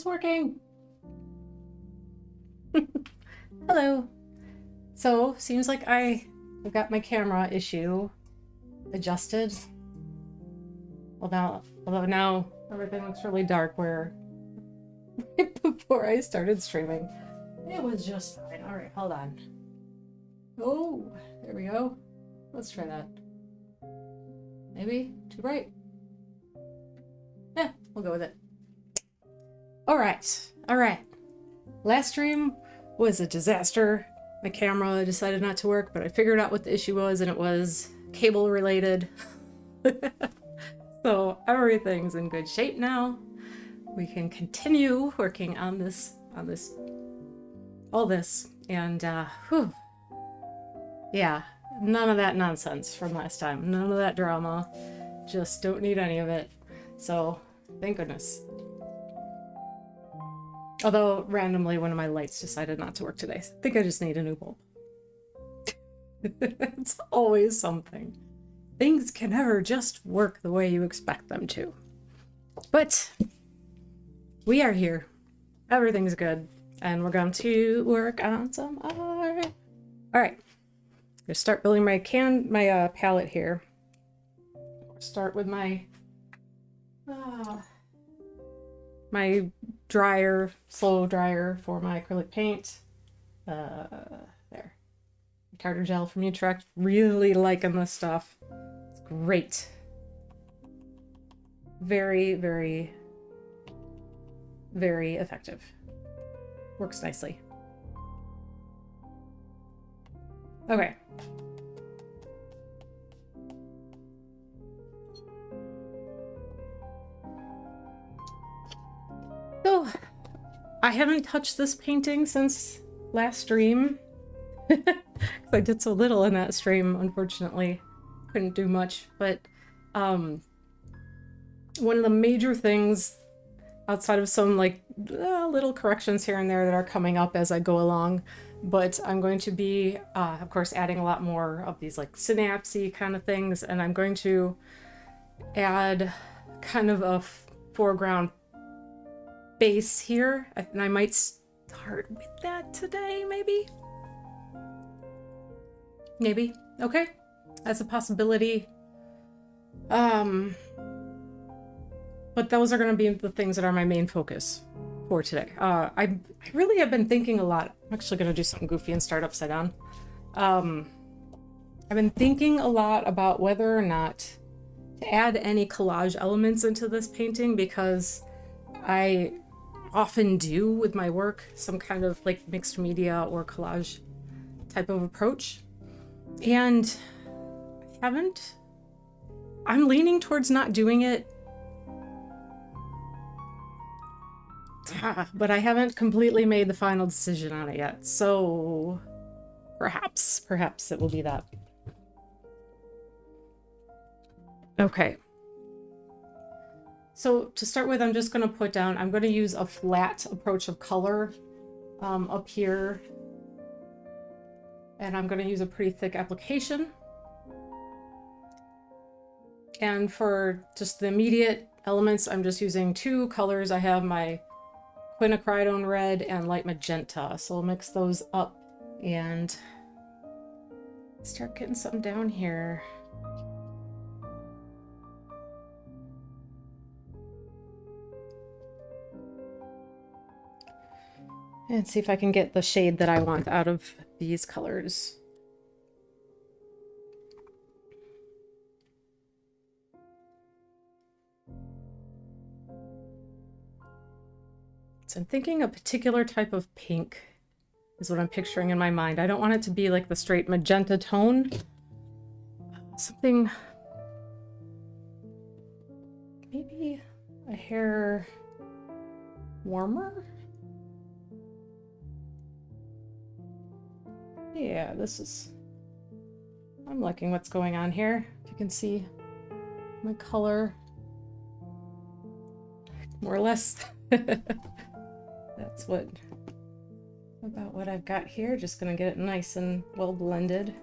It's working. Hello. So, seems like I've got my camera issue adjusted. Although now everything looks really dark where before I started streaming, it was just fine. All right, hold on. Oh, there we go. Let's try that. Maybe too bright. We'll go with it. All right. Last stream was a disaster. My camera decided not to work, but I figured out what the issue was, and it was cable related. So everything's in good shape now. We can continue working on all this, and yeah, none of that nonsense from last time. None of that drama. Just don't need any of it. So thank goodness. Although randomly one of my lights decided not to work today. I think I just need a new bulb. It's always something. Things can never just work the way you expect them to. But we are here. Everything's good. And we're going to work on some art. All right. I'm gonna start building my palette here. Start with my dryer, slow dryer for my acrylic paint. There. Tartar gel from Utrecht. Really liking this stuff. It's great. Very, very, very effective. Works nicely. Okay. So, I haven't touched this painting since last stream. I did so little in that stream, unfortunately. Couldn't do much, but one of the major things, outside of some like little corrections here and there that are coming up as I go along, but I'm going to be, of course, adding a lot more of these like synapsy kind of things, and I'm going to add kind of a foreground base here, and I might start with that today, maybe? Maybe. Okay. That's a possibility. But those are going to be the things that are my main focus for today. I really have been thinking a lot. I'm actually going to do something goofy and start upside down. I've been thinking a lot about whether or not to add any collage elements into this painting, because I often do with my work some kind of like mixed media or collage type of approach. And I'm leaning towards not doing it, but I haven't completely made the final decision on it yet. So perhaps it will be that. Okay. So to start with, I'm just going to put down, I'm going to use a flat approach of color up here. And I'm going to use a pretty thick application. And for just the immediate elements, I'm just using two colors. I have my quinacridone red and light magenta. So we'll mix those up and start getting something down here. And see if I can get the shade that I want out of these colors. So I'm thinking a particular type of pink is what I'm picturing in my mind. I don't want it to be like the straight magenta tone. Something, maybe a hair warmer? Yeah, I'm liking what's going on here. If you can see my color, more or less. That's about what I've got here. Just gonna get it nice and well blended.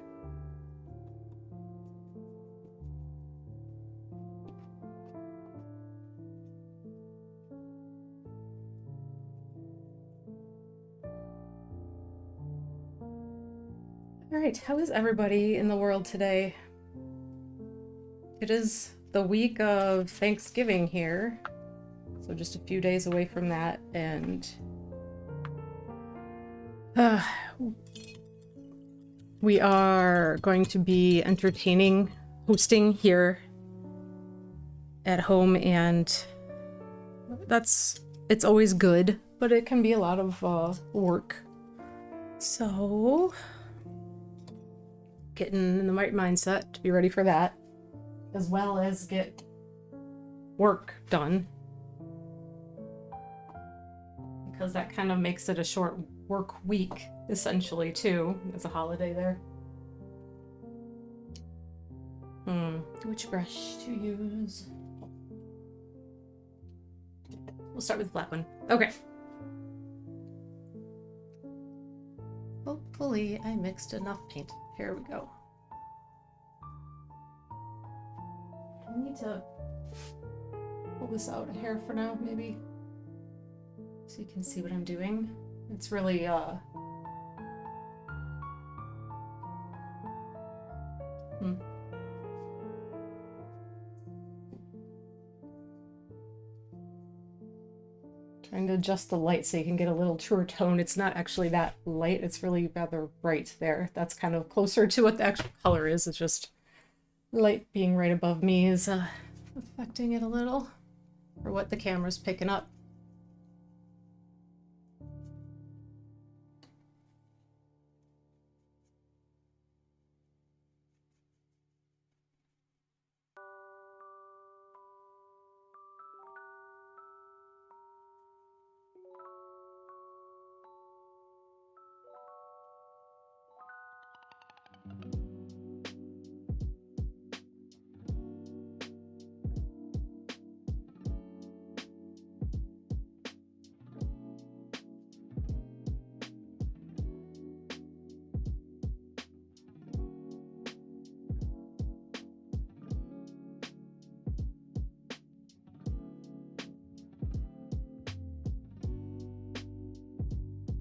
Alright, how is everybody in the world today? It is the week of Thanksgiving here, so just a few days away from that, and we are going to be hosting here at home, and it's always good, but it can be a lot of work. So, getting in the right mindset to be ready for that, as well as get work done, because that kind of makes it a short work week, essentially, too. There's a holiday there. Which brush to use? We'll start with the flat one. Okay. Hopefully I mixed enough paint. Here we go. I need to pull this out a hair for now, maybe, so you can see what I'm doing. It's really, Trying to adjust the light so you can get a little truer tone. It's not actually that light, it's really rather bright there. That's kind of closer to what the actual color is. It's just light being right above me is affecting it a little, or what the camera's picking up.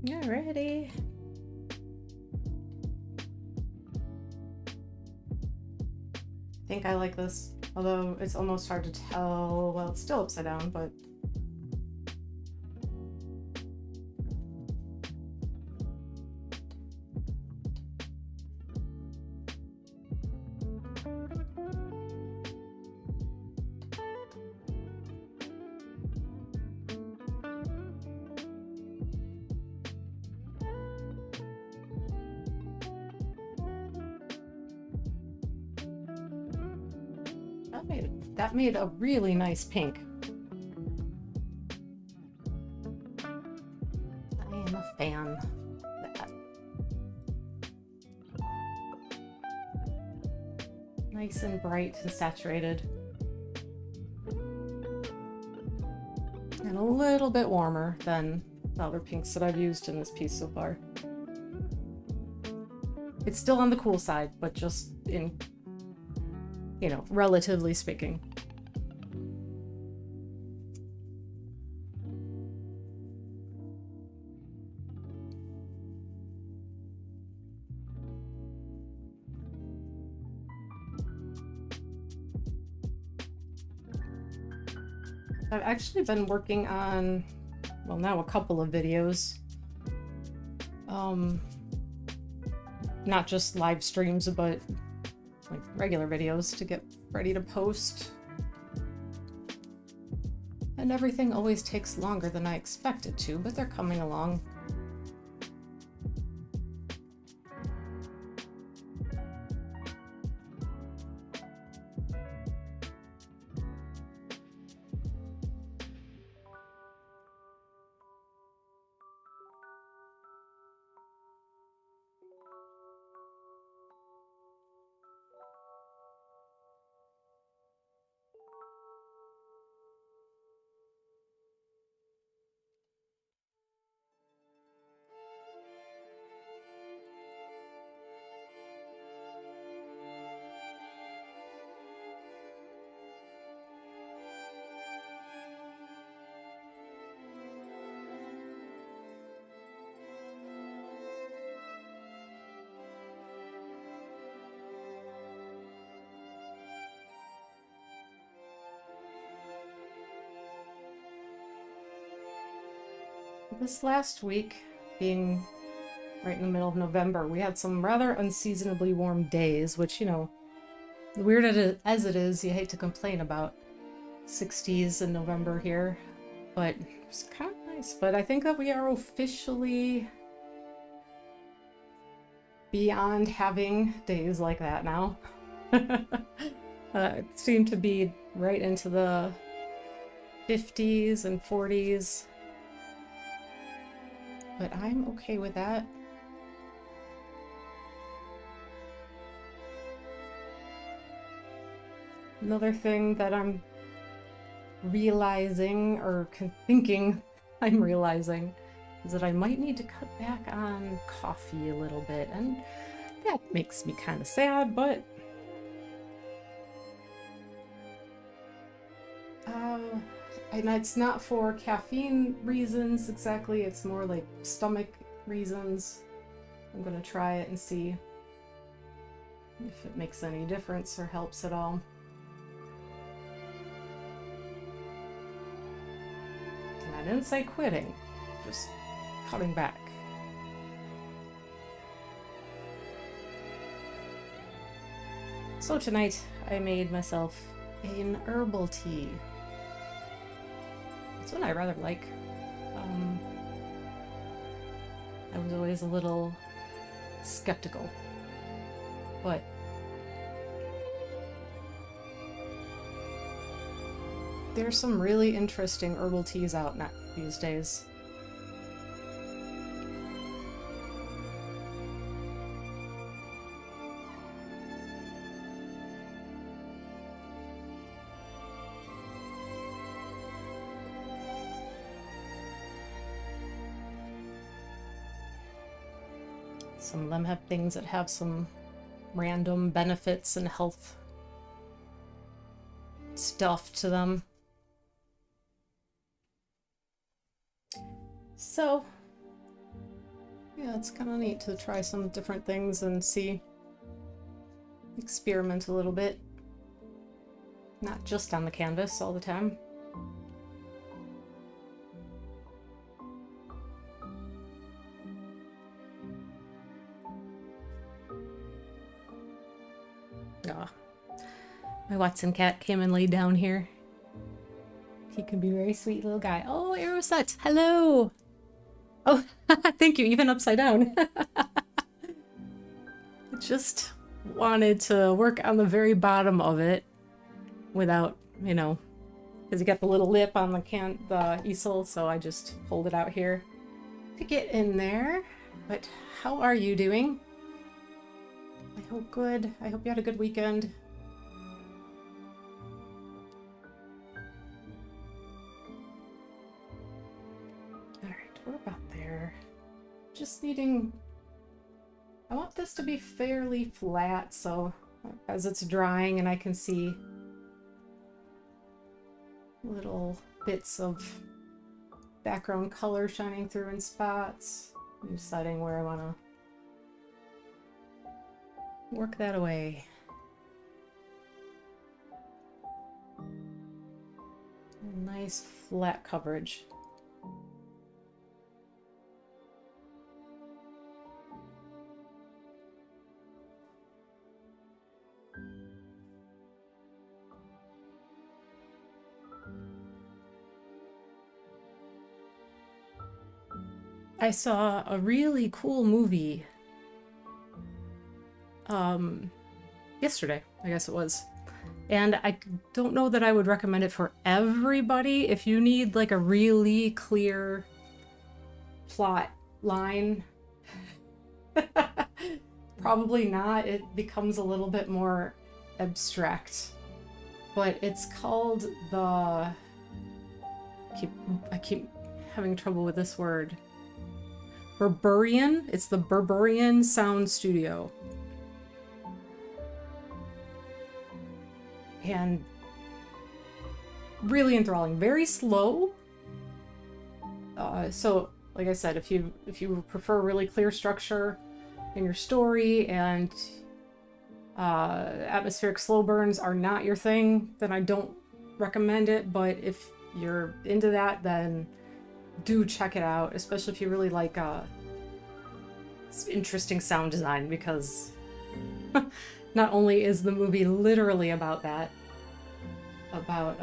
Alrighty. I think I like this, although it's almost hard to tell. Well, it's still upside down, but that made a really nice pink. I am a fan of that. Nice and bright and saturated. And a little bit warmer than the other pinks that I've used in this piece so far. It's still on the cool side, but just in, you know, relatively speaking. I've actually been working on, well, now a couple of videos. Not just live streams, but like regular videos to get ready to post. And everything always takes longer than I expect it to, but they're coming along. This last week, being right in the middle of November, we had some rather unseasonably warm days, which, you know, weird as it is, you hate to complain about 60s in November here, but it's kind of nice. But I think that we are officially beyond having days like that now. It seemed to be right into the 50s and 40s, but I'm okay with that. Another thing that I'm realizing, or thinking I'm realizing, is that I might need to cut back on coffee a little bit, and that makes me kind of sad, but and it's not for caffeine reasons exactly, it's more like stomach reasons. I'm gonna try it and see if it makes any difference or helps at all. And I didn't say quitting, just cutting back. So tonight I made myself an herbal tea. It's one I rather like. I was always a little skeptical, but there's some really interesting herbal teas out now these days. Some of them have things that have some random benefits and health stuff to them. So, yeah, it's kind of neat to try some different things and see, experiment a little bit. Not just on the canvas all the time. Ah, my Watson cat came and laid down here. He can be a very sweet little guy. Oh, Aerosette, hello! Oh, thank you, even upside down. I just wanted to work on the very bottom of it without, you know, because you got the little lip on the easel, so I just pulled it out here to get in there. But how are you doing? I hope good. I hope you had a good weekend. Alright, we're about there. Just needing... I want this to be fairly flat, so as it's drying and I can see little bits of background color shining through in spots. I'm deciding where I want to work that away. Nice flat coverage. I saw a really cool movie yesterday, I guess it was. And I don't know that I would recommend it for everybody. If you need like a really clear plot line, probably not. It becomes a little bit more abstract. But it's called the... I keep having trouble with this word. Berberian. It's the Berberian Sound Studio. And really enthralling. Very slow. So, like I said, if you prefer really clear structure in your story and atmospheric slow burns are not your thing, then I don't recommend it. But if you're into that, then do check it out, especially if you really like interesting sound design, because not only is the movie literally about that, about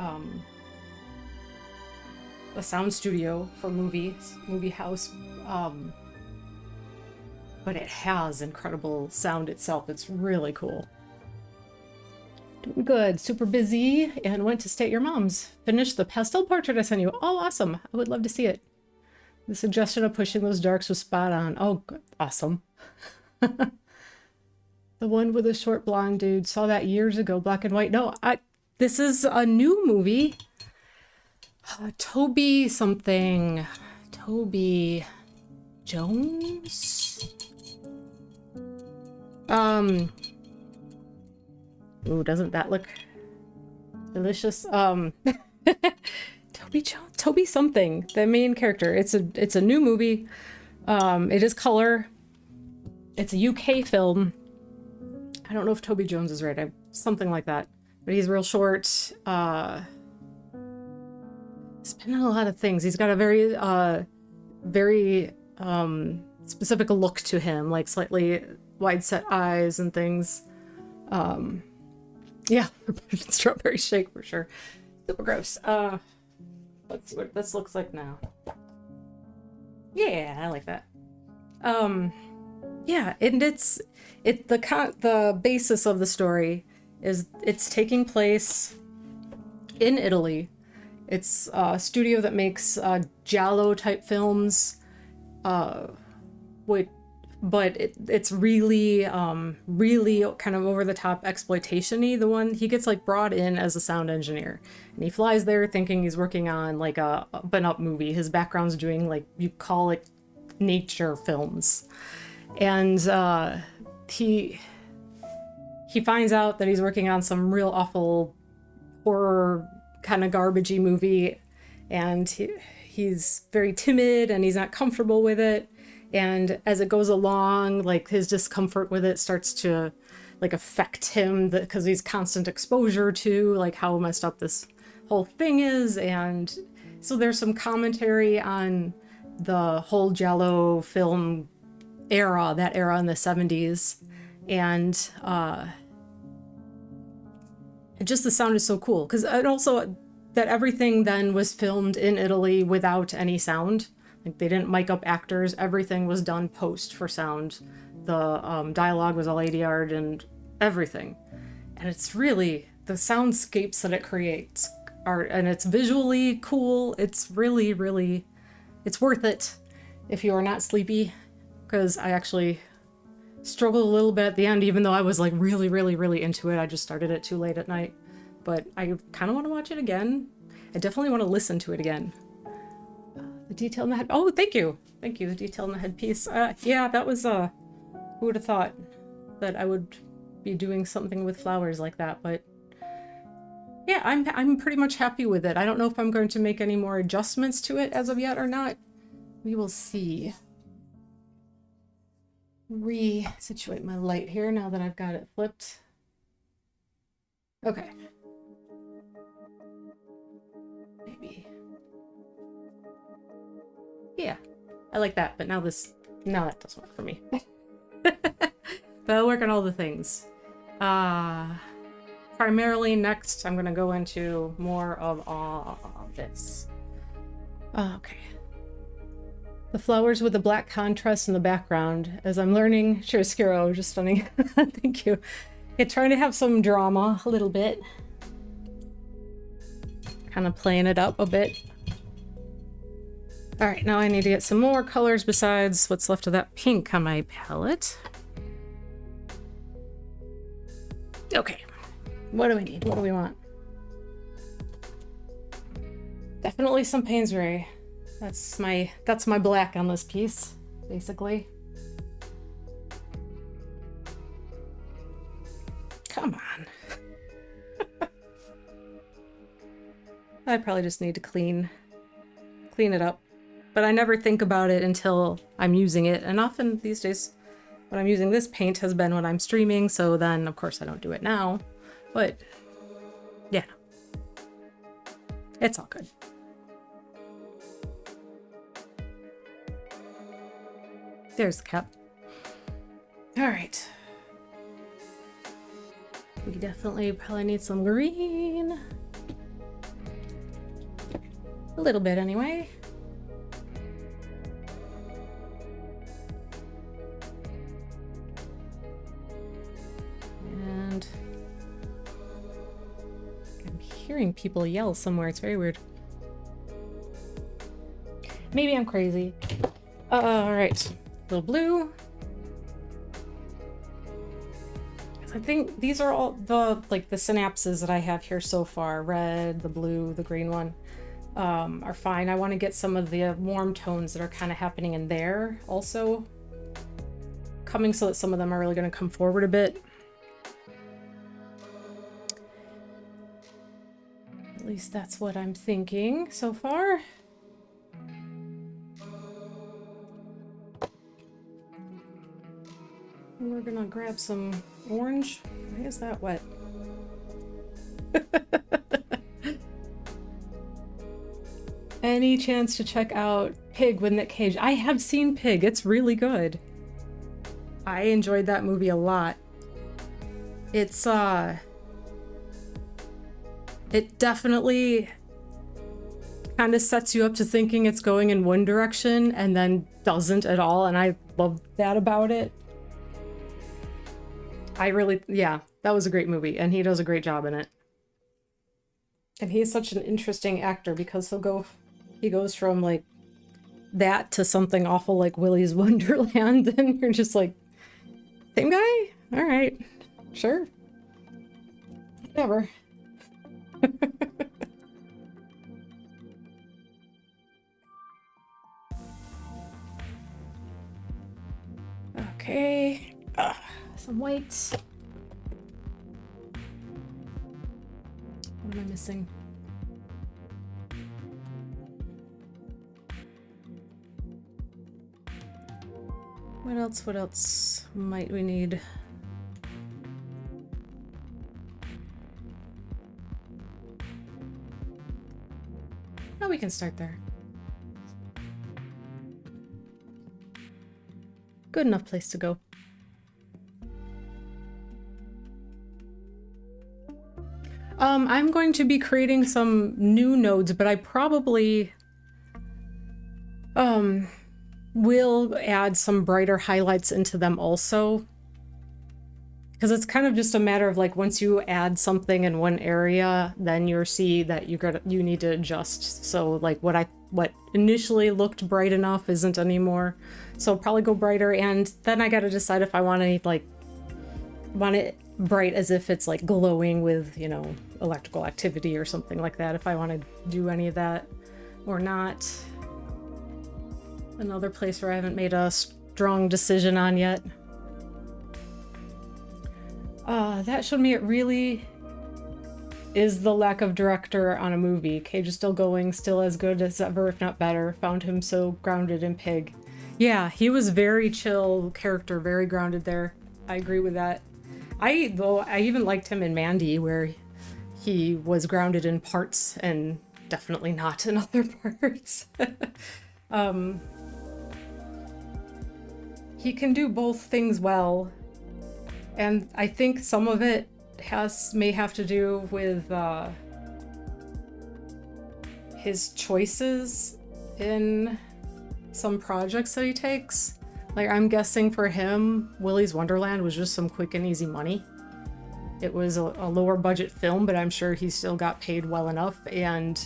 a sound studio for movie house, but it has incredible sound itself. It's really cool. Doing good. Super busy and went to stay at your mom's. Finished the pastel portrait I sent you. Oh, awesome. I would love to see it. The suggestion of pushing those darks was spot on. Oh, good. Awesome. The one with the short blonde dude. Saw that years ago, black and white. No, this is a new movie. Toby something. Toby Jones? Ooh, doesn't that look delicious? Toby something, the main character. It's a new movie. It is color. It's a UK film. I don't know if Toby Jones is right. Something like that. But he's real short. He's been in a lot of things. He's got a very specific look to him, like slightly wide set eyes and things. Yeah, strawberry shake for sure. Super gross. Let's see what this looks like now. Yeah, I like that. Yeah, and the basis of the story is it's taking place in Italy. It's a studio that makes giallo type films, but it's really kind of over the top exploitation-y. The one he gets like brought in as a sound engineer, and he flies there thinking he's working on like a up and up movie. His background's doing like, you call it, nature films, and he finds out that he's working on some real awful horror kind of garbagey movie, and he's very timid and he's not comfortable with it. And as it goes along, like his discomfort with it starts to like affect him, because he's constant exposure to like how messed up this whole thing is. And so there's some commentary on the whole giallo film era, that era in the 70s. And just the sound is so cool, because also that everything then was filmed in Italy without any sound. Like they didn't mic up actors. Everything was done post for sound. The dialogue was all ADR'd and everything. And it's really, the soundscapes that it creates and it's visually cool. It's really, really, it's worth it if you are not sleepy, because I actually struggled a little bit at the end, even though I was like really, really, really into it. I just started it too late at night, but I kind of want to watch it again. I definitely want to listen to it again. The detail in the head. Oh, thank you. Thank you. The detail in the headpiece. Yeah, that was, who would have thought that I would be doing something with flowers like that, but yeah, I'm pretty much happy with it. I don't know if I'm going to make any more adjustments to it as of yet or not. We will see. Re-situate my light here now that I've got it flipped. Okay. Maybe. Yeah, I like that, but now that doesn't work for me. But I'll work on all the things. Primarily next, I'm gonna go into more of this. Okay. The flowers with the black contrast in the background. As I'm learning, Shirskiro, just stunning. Thank you. Yeah, trying to have some drama a little bit. Kind of playing it up a bit. All right, now I need to get some more colors besides what's left of that pink on my palette. Okay, what do we need? What do we want? Definitely some Painsbury. That's my black on this piece, basically. Come on. I probably just need to clean it up. But I never think about it until I'm using it. And often these days, when I'm using this paint has been when I'm streaming, so then of course I don't do it now. But yeah, it's all good. There's the cap. All right. We definitely probably need some green. A little bit anyway. And I'm hearing people yell somewhere. It's very weird. Maybe I'm crazy. All right, little blue. I think these are all the synapses that I have here so far. Red, the blue, the green one are fine. I want to get some of the warm tones that are kind of happening in there also coming, so that some of them are really going to come forward a bit. At least that's what I'm thinking so far. We're gonna grab some orange. Why is that wet? Any chance to check out Pig with Nick Cage? I have seen Pig. It's really good. I enjoyed that movie a lot. It's it definitely kind of sets you up to thinking it's going in one direction and then doesn't at all, and I love that about it. Yeah, that was a great movie, and he does a great job in it. And he is such an interesting actor because he goes from like that to something awful like Willy's Wonderland, and you're just like, same guy? All right, sure, whatever. Okay. Some whites. What am I missing? What else might we need? Oh, we can start there. Good enough place to go. I'm going to be creating some new nodes, but I probably will add some brighter highlights into them also. Because it's kind of just a matter of like, once you add something in one area, then you'll see that you need to adjust. So like what initially looked bright enough isn't anymore. So I'll probably go brighter, and then I gotta decide if I want it bright as if it's like glowing with, you know, electrical activity or something like that, if I want to do any of that or not. Another place where I haven't made a strong decision on yet. That showed me it really is the lack of director on a movie. Cage is still going, still as good as ever, if not better. Found him so grounded in Pig. Yeah, he was very chill character, very grounded there. I agree with that. I even liked him in Mandy, where he was grounded in parts and definitely not in other parts. He can do both things well, and I think some of it may have to do with his choices in some projects that he takes. Like, I'm guessing for him, Willy's Wonderland was just some quick and easy money. It was a lower budget film, but I'm sure he still got paid well enough, and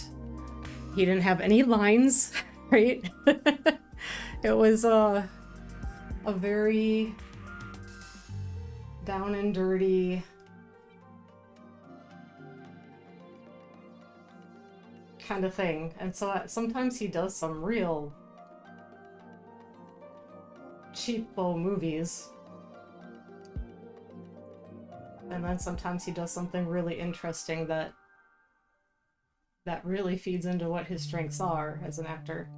he didn't have any lines, right? It was a very down and dirty kind of thing. And so sometimes he does some real cheapo movies. And then sometimes he does something really interesting that really feeds into what his strengths are as an actor.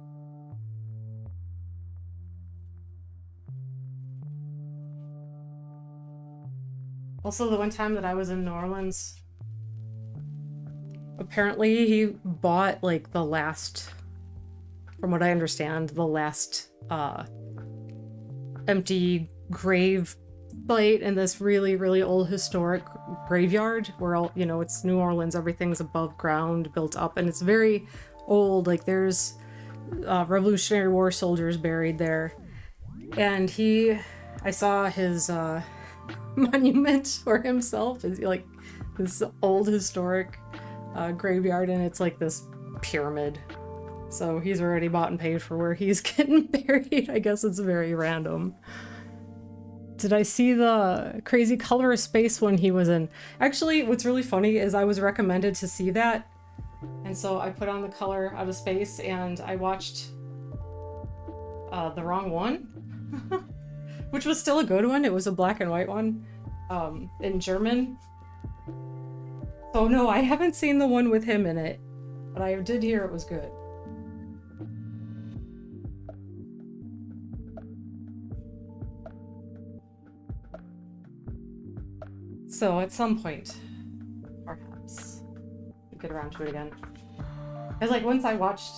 Also, the one time that I was in New Orleans, apparently he bought like the last, from what I understand, the last empty grave site in this really, really old historic graveyard where all, you know, it's New Orleans, everything's above ground, built up, and it's very old. Like there's Revolutionary War soldiers buried there. And I saw his monument for himself. It's like this old historic graveyard, and it's like this pyramid. So he's already bought and paid for where he's getting buried. I guess it's very random. Did I see the Crazy Color of Space one he was in? Actually, what's really funny is I was recommended to see that. And so I put on the Color Out of Space and I watched the wrong one, which was still a good one. It was a black and white one in German. So no, I haven't seen the one with him in it, but I did hear it was good. So at some point, perhaps, we'll get around to it again. It's like once I watched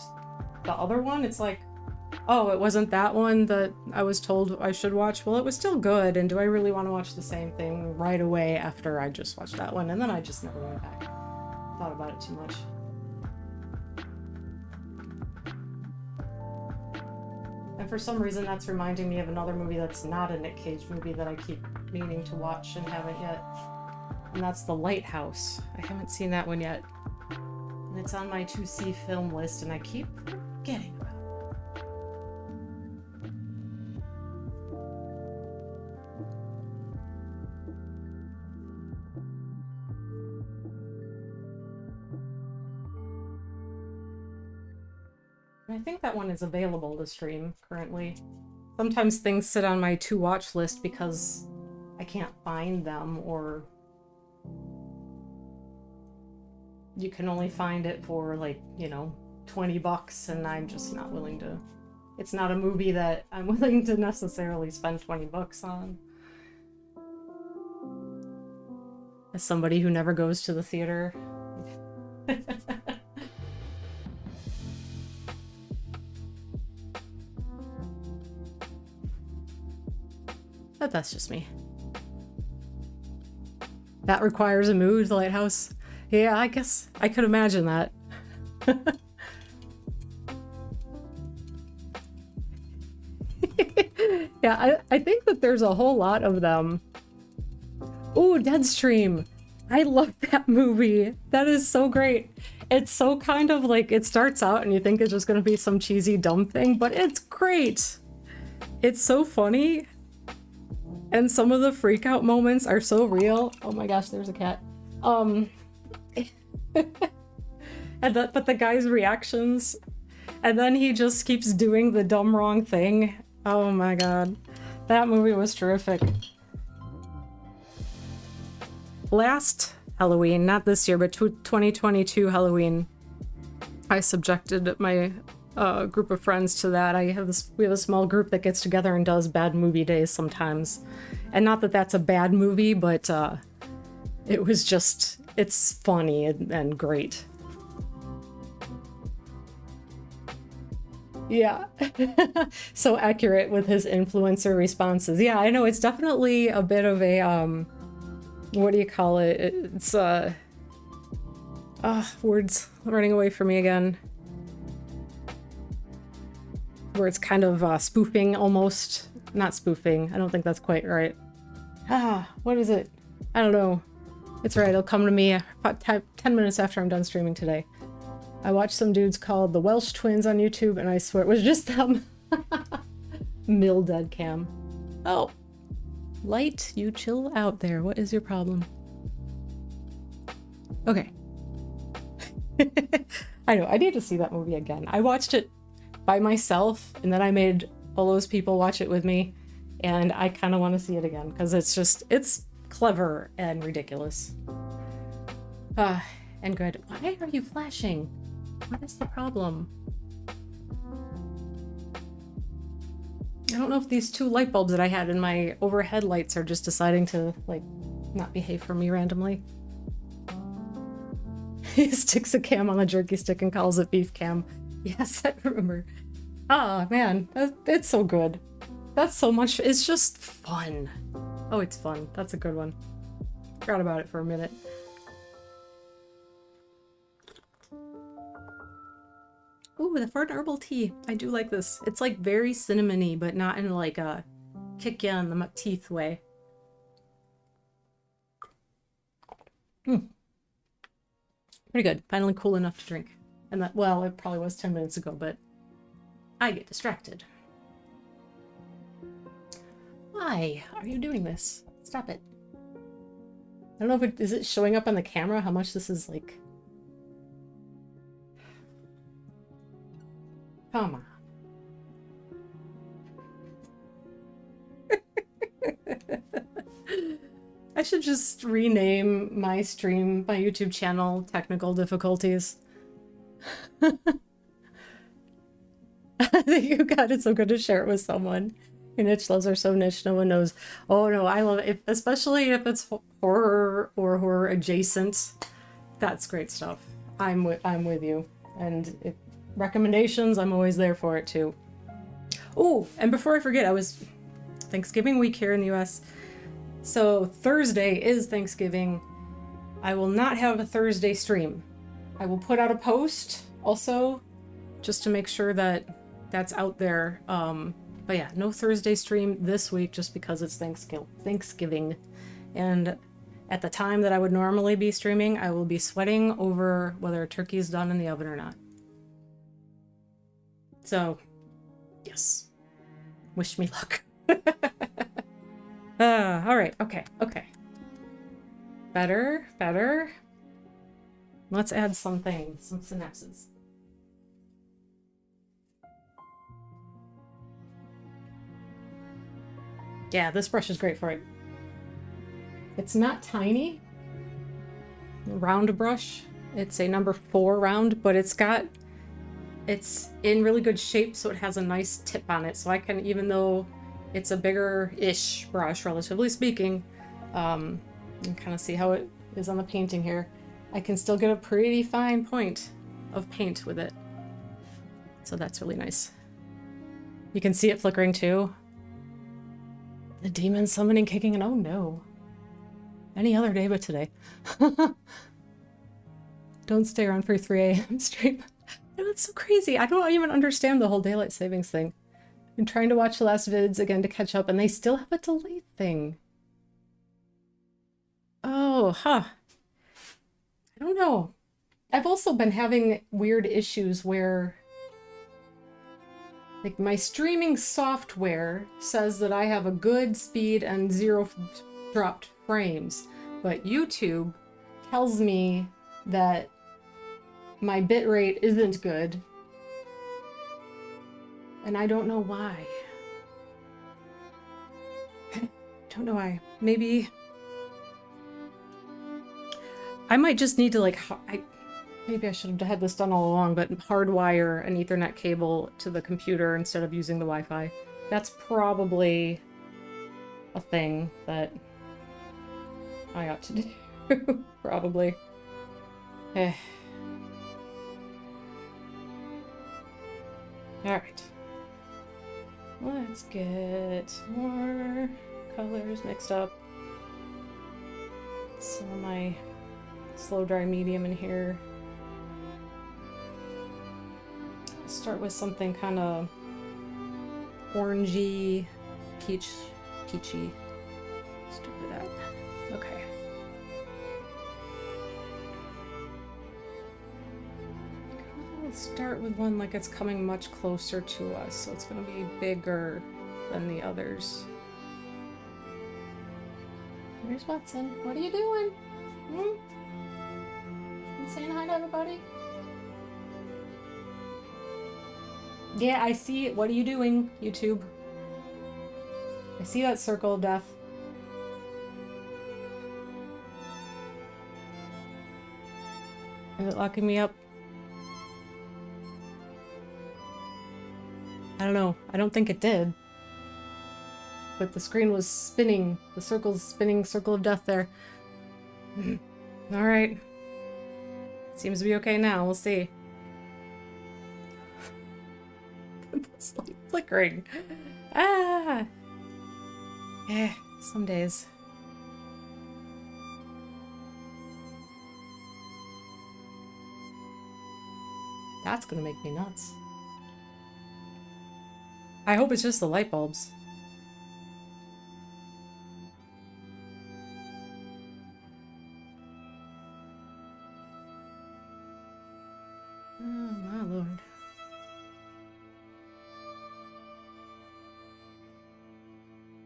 the other one, it's like, oh, it wasn't that one that I was told I should watch. Well, it was still good, and do I really want to watch the same thing right away after I just watched that one? And then I just never went back. Thought about it too much. And for some reason, that's reminding me of another movie that's not a Nick Cage movie that I keep meaning to watch and haven't yet. And that's The Lighthouse. I haven't seen that one yet. And it's on my to-see film list, and I keep forgetting about it. And I think that one is available to stream currently. Sometimes things sit on my to-watch list because I can't find them, or you can only find it for like, you know, $20, and I'm just not willing to. It's not a movie that I'm willing to necessarily spend $20 on. As somebody who never goes to the theater. But that's just me. That requires a mood, The Lighthouse. Yeah, I guess I could imagine that. Yeah, I think that there's a whole lot of them. Ooh, Deadstream. I love that movie. That is so great. It's so kind of like, it starts out and you think it's just going to be some cheesy, dumb thing, but it's great. It's so funny. And some of the freak out moments are so real. Oh my gosh, there's a cat. But the guy's reactions, and then he just keeps doing the dumb wrong thing. Oh my god. That movie was terrific. Last Halloween, not this year, but 2022 Halloween, I subjected my group of friends to that. We have a small group that gets together and does bad movie days sometimes. And not that that's a bad movie, but it was just, it's funny and great. Yeah. So accurate with his influencer responses. Yeah, I know, it's definitely a bit of a, what do you call it? It's, words running away from me again. Where it's kind of spoofing almost. Not spoofing. I don't think that's quite right. What is it? I don't know. It's right. It'll come to me about 10 minutes after I'm done streaming today. I watched some dudes called the Welsh Twins on YouTube, and I swear it was just them. Mill dead cam. Oh. Light, you chill out there. What is your problem? Okay. I know. I need to see that movie again. I watched it by myself, and then I made all those people watch it with me, and I kind of want to see it again because it's clever and ridiculous. And good. Why are you flashing? What is the problem? I don't know if these two light bulbs that I had in my overhead lights are just deciding to, like, not behave for me randomly. He sticks a cam on a jerky stick and calls it beef cam. Yes, I remember. Ah, man, it's so good. That's so much. It's just fun. Oh, it's fun. That's a good one. Forgot about it for a minute. Ooh, the Fern herbal tea. I do like this. It's like very cinnamony, but not in like a kick you in the teeth way. Pretty good. Finally cool enough to drink. And that, well, it probably was 10 minutes ago, but I get distracted. Why are you doing this? Stop it. I don't know if is it showing up on the camera how much this is like. Come on. I should just rename my stream, my YouTube channel, Technical Difficulties. I think you got it so good to share it with someone. Your niche loves are so niche, no one knows. Oh no, I love it, especially if it's horror or horror adjacent. That's great stuff. I'm with you. And if recommendations, I'm always there for it too. Oh, and before I forget, I was Thanksgiving week here in the US. So Thursday is Thanksgiving. I will not have a Thursday stream. I will put out a post also just to make sure that that's out there. But yeah, no Thursday stream this week just because it's Thanksgiving. And at the time that I would normally be streaming, I will be sweating over whether a turkey's done in the oven or not. So, yes. Wish me luck. All right. Okay. Better. Let's add some synapses. Yeah, this brush is great for it. It's not tiny. Round brush. It's a number 4 round, but it's in really good shape, so it has a nice tip on it. So I can, even though it's a bigger-ish brush, relatively speaking, you can kind of see how it is on the painting here. I can still get a pretty fine point of paint with it. So that's really nice. You can see it flickering too. The demon summoning kicking in. Oh no. Any other day but today. Don't stay around for 3 a.m. stream. No, it's so crazy. I don't even understand the whole daylight savings thing. I'm trying to watch the last vids again to catch up, and they still have a delay thing. Oh, huh. I don't know. I've also been having weird issues where like my streaming software says that I have a good speed and 0 dropped frames, but YouTube tells me that my bitrate isn't good. And I don't know why. Don't know why. Maybe I might just need to like, maybe I should have had this done all along, but hardwire an Ethernet cable to the computer instead of using the Wi-Fi. That's probably a thing that I ought to do. Probably. Eh. Alright. Let's get more colors mixed up. Some of my slow dry medium in here. Start with something kind of orangey, peachy. Start with that. Okay. Let's start with one like it's coming much closer to us, so it's going to be bigger than the others. Here's Watson. What are you doing? You saying hi to everybody? Yeah, I see it. What are you doing, YouTube? I see that circle of death. Is it locking me up? I don't know. I don't think it did. But the screen was spinning. The circle's spinning, circle of death there. Alright. Seems to be okay now. We'll see. It's like flickering. Ah! Some days. That's gonna make me nuts. I hope it's just the light bulbs. Oh my lord.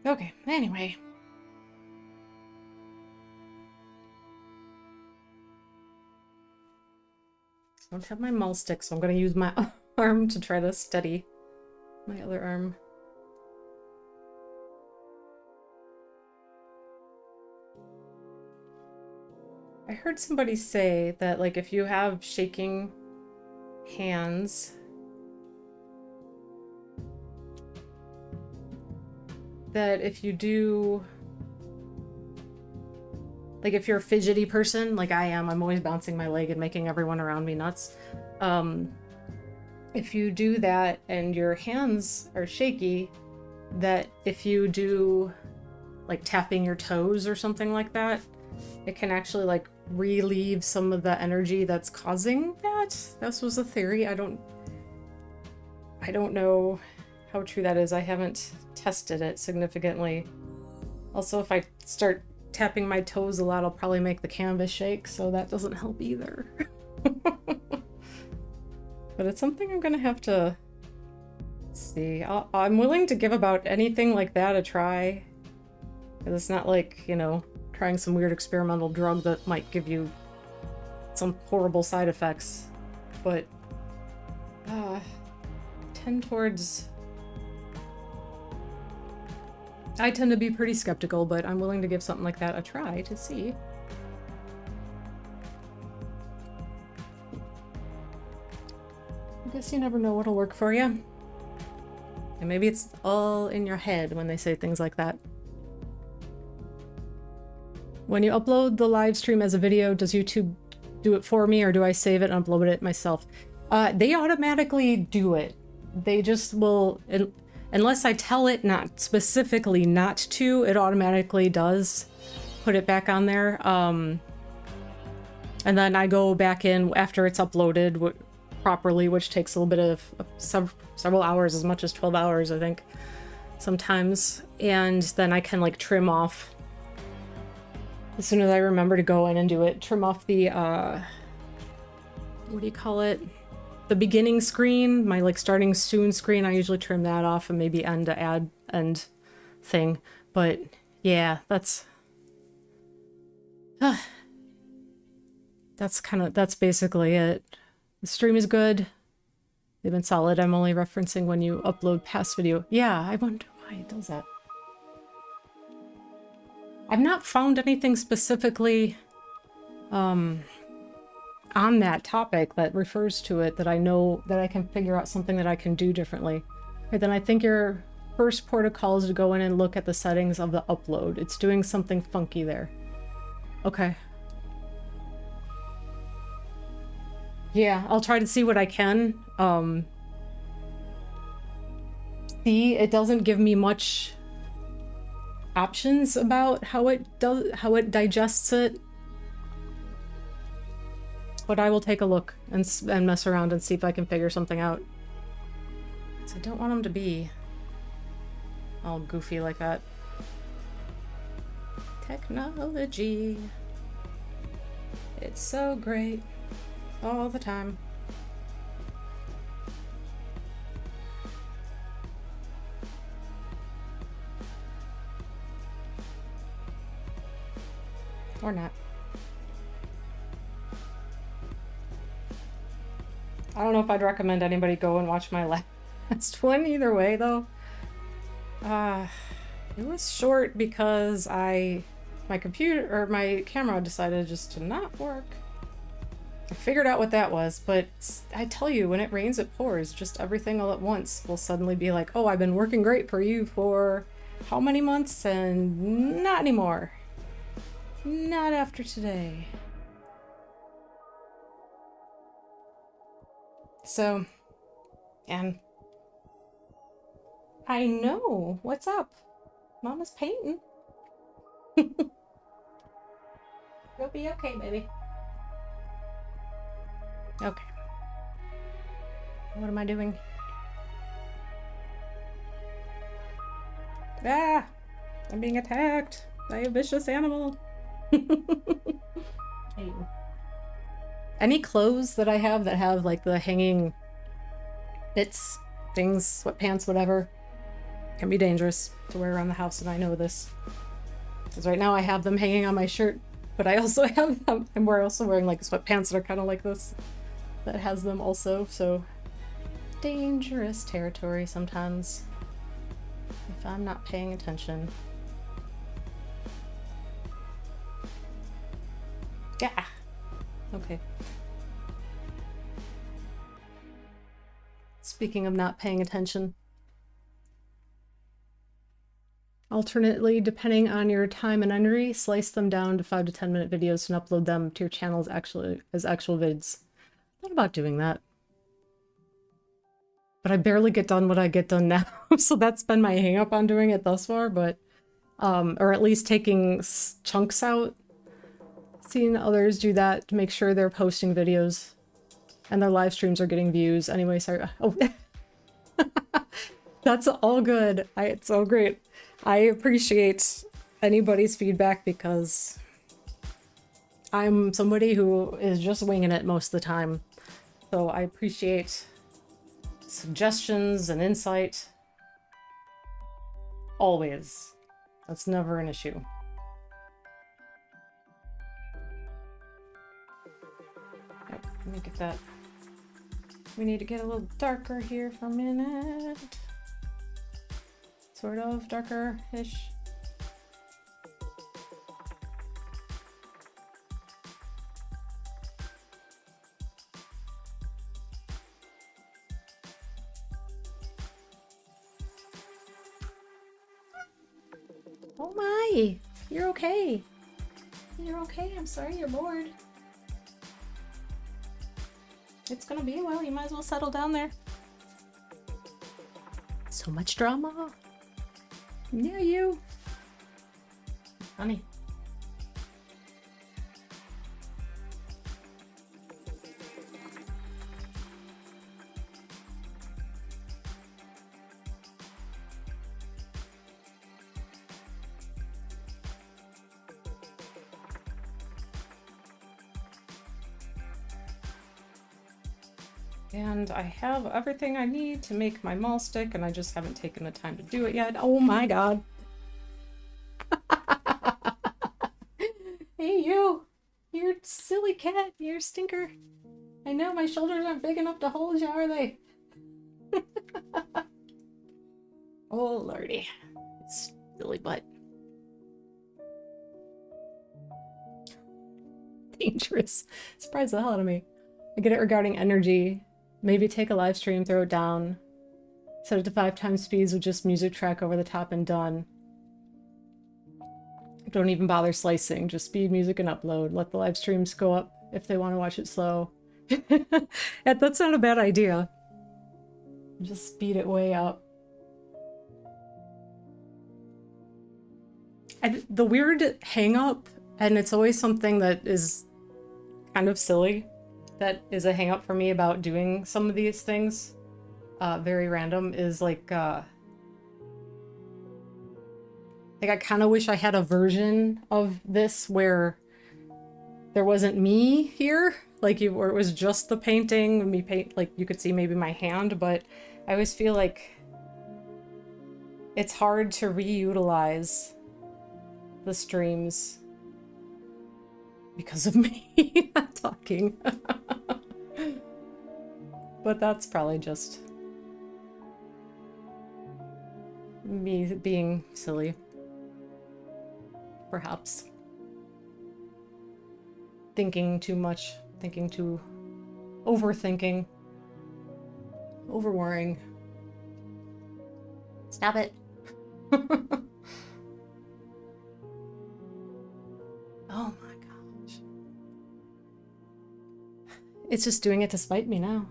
Okay, anyway. I don't have my maul stick, so I'm gonna use my arm to try to steady my other arm. I heard somebody say that, like, if you have shaking hands, that if you do, like, if you're a fidgety person, like I am, I'm always bouncing my leg and making everyone around me nuts. If you do that and your hands are shaky, that if you do, like, tapping your toes or something like that, it can actually, like, relieve some of the energy that's causing that. This was a theory. I don't know how true that is. I haven't tested it significantly. Also, if I start tapping my toes a lot, I'll probably make the canvas shake, so that doesn't help either. But it's something I'm gonna have to see. I'm willing to give about anything like that a try. Because it's not like, you know, trying some weird experimental drug that might give you some horrible side effects. But tend towards... I tend to be pretty skeptical, but I'm willing to give something like that a try to see. I guess you never know what'll work for you. And maybe it's all in your head when they say things like that. When you upload the live stream as a video, does YouTube do it for me, or do I save it and upload it myself? They automatically do it. They just will, unless I tell it not specifically not to, it automatically does put it back on there. And then I go back in after it's uploaded properly, which takes a little bit of several hours, as much as 12 hours, I think, sometimes. And then I can, like, trim off, as soon as I remember to go in and do it, trim off the, what do you call it? The beginning screen, my, like, starting soon screen. I usually trim that off and maybe end to add end thing. But yeah, that's basically it. The stream is good. They've been solid. I'm only referencing when you upload past video. Yeah, I wonder why it does that. I've not found anything specifically on that topic that refers to it that I know that I can figure out something that I can do differently. Okay, then I think your first protocol is to go in and look at the settings of the upload. It's doing something funky there. Okay. Yeah, I'll try to see what I can. See, it doesn't give me much options about how it digests it. But I will take a look and mess around and see if I can figure something out. So I don't want them to be all goofy like that. Technology. It's so great. All the time. Or not. I don't know if I'd recommend anybody go and watch my last one either way, though. It was short because my camera decided just to not work. I figured out what that was, but I tell you, when it rains, it pours. Just everything all at once will suddenly be like, oh, I've been working great for you for how many months, and not anymore. Not after today. So, and I know. What's up? Mama's painting. You'll be okay, baby. Okay. What am I doing? Ah! I'm being attacked by a vicious animal. Any clothes that I have that have like the hanging bits, things, sweatpants, whatever, can be dangerous to wear around the house, and I know this. Because right now I have them hanging on my shirt, but I also have them, and we're also wearing like sweatpants that are kind of like this, that has them also, so dangerous territory sometimes if I'm not paying attention. Yeah. Okay. Speaking of not paying attention. Alternately, depending on your time and energy, slice them down to 5 to 10 minute videos and upload them to your channel as actual vids. Thought about doing that. But I barely get done what I get done now, so that's been my hang up on doing it thus far, but or at least taking chunks out. Seeing others do that to make sure they're posting videos and their live streams are getting views. Anyway, sorry. Oh, that's all good. It's all great. I appreciate anybody's feedback because I'm somebody who is just winging it most of the time. So I appreciate suggestions and insight. Always. That's never an issue. Let me get that. We need to get a little darker here for a minute. Sort of darker-ish. Oh my! You're okay. You're okay. I'm sorry you're bored. It's gonna be a while. You might as well settle down there. So much drama. Yeah, you. Funny. And I have everything I need to make my mall stick, and I just haven't taken the time to do it yet. Oh my god. Hey you! You're silly cat, you're a stinker. I know my shoulders aren't big enough to hold you, are they? Oh lordy. Silly butt. Dangerous. Surprised the hell out of me. I get it regarding energy. Maybe take a live stream, throw it down. Set it to 5 times speeds with just music track over the top and done. Don't even bother slicing, just speed music and upload. Let the live streams go up if they want to watch it slow. Yeah, that's not a bad idea. Just speed it way up. The weird hang up, and it's always something that is kind of silly, that is a hang up for me about doing some of these things. Very random, is like I kind of wish I had a version of this where there wasn't me here, like where it was just the painting, me paint, like you could see maybe my hand, but I always feel like it's hard to reutilize the streams because of me not talking. But that's probably just me being silly. Perhaps. Thinking too much. Thinking too... Overthinking. Overworrying. Stop it. Oh my gosh. It's just doing it to spite me now.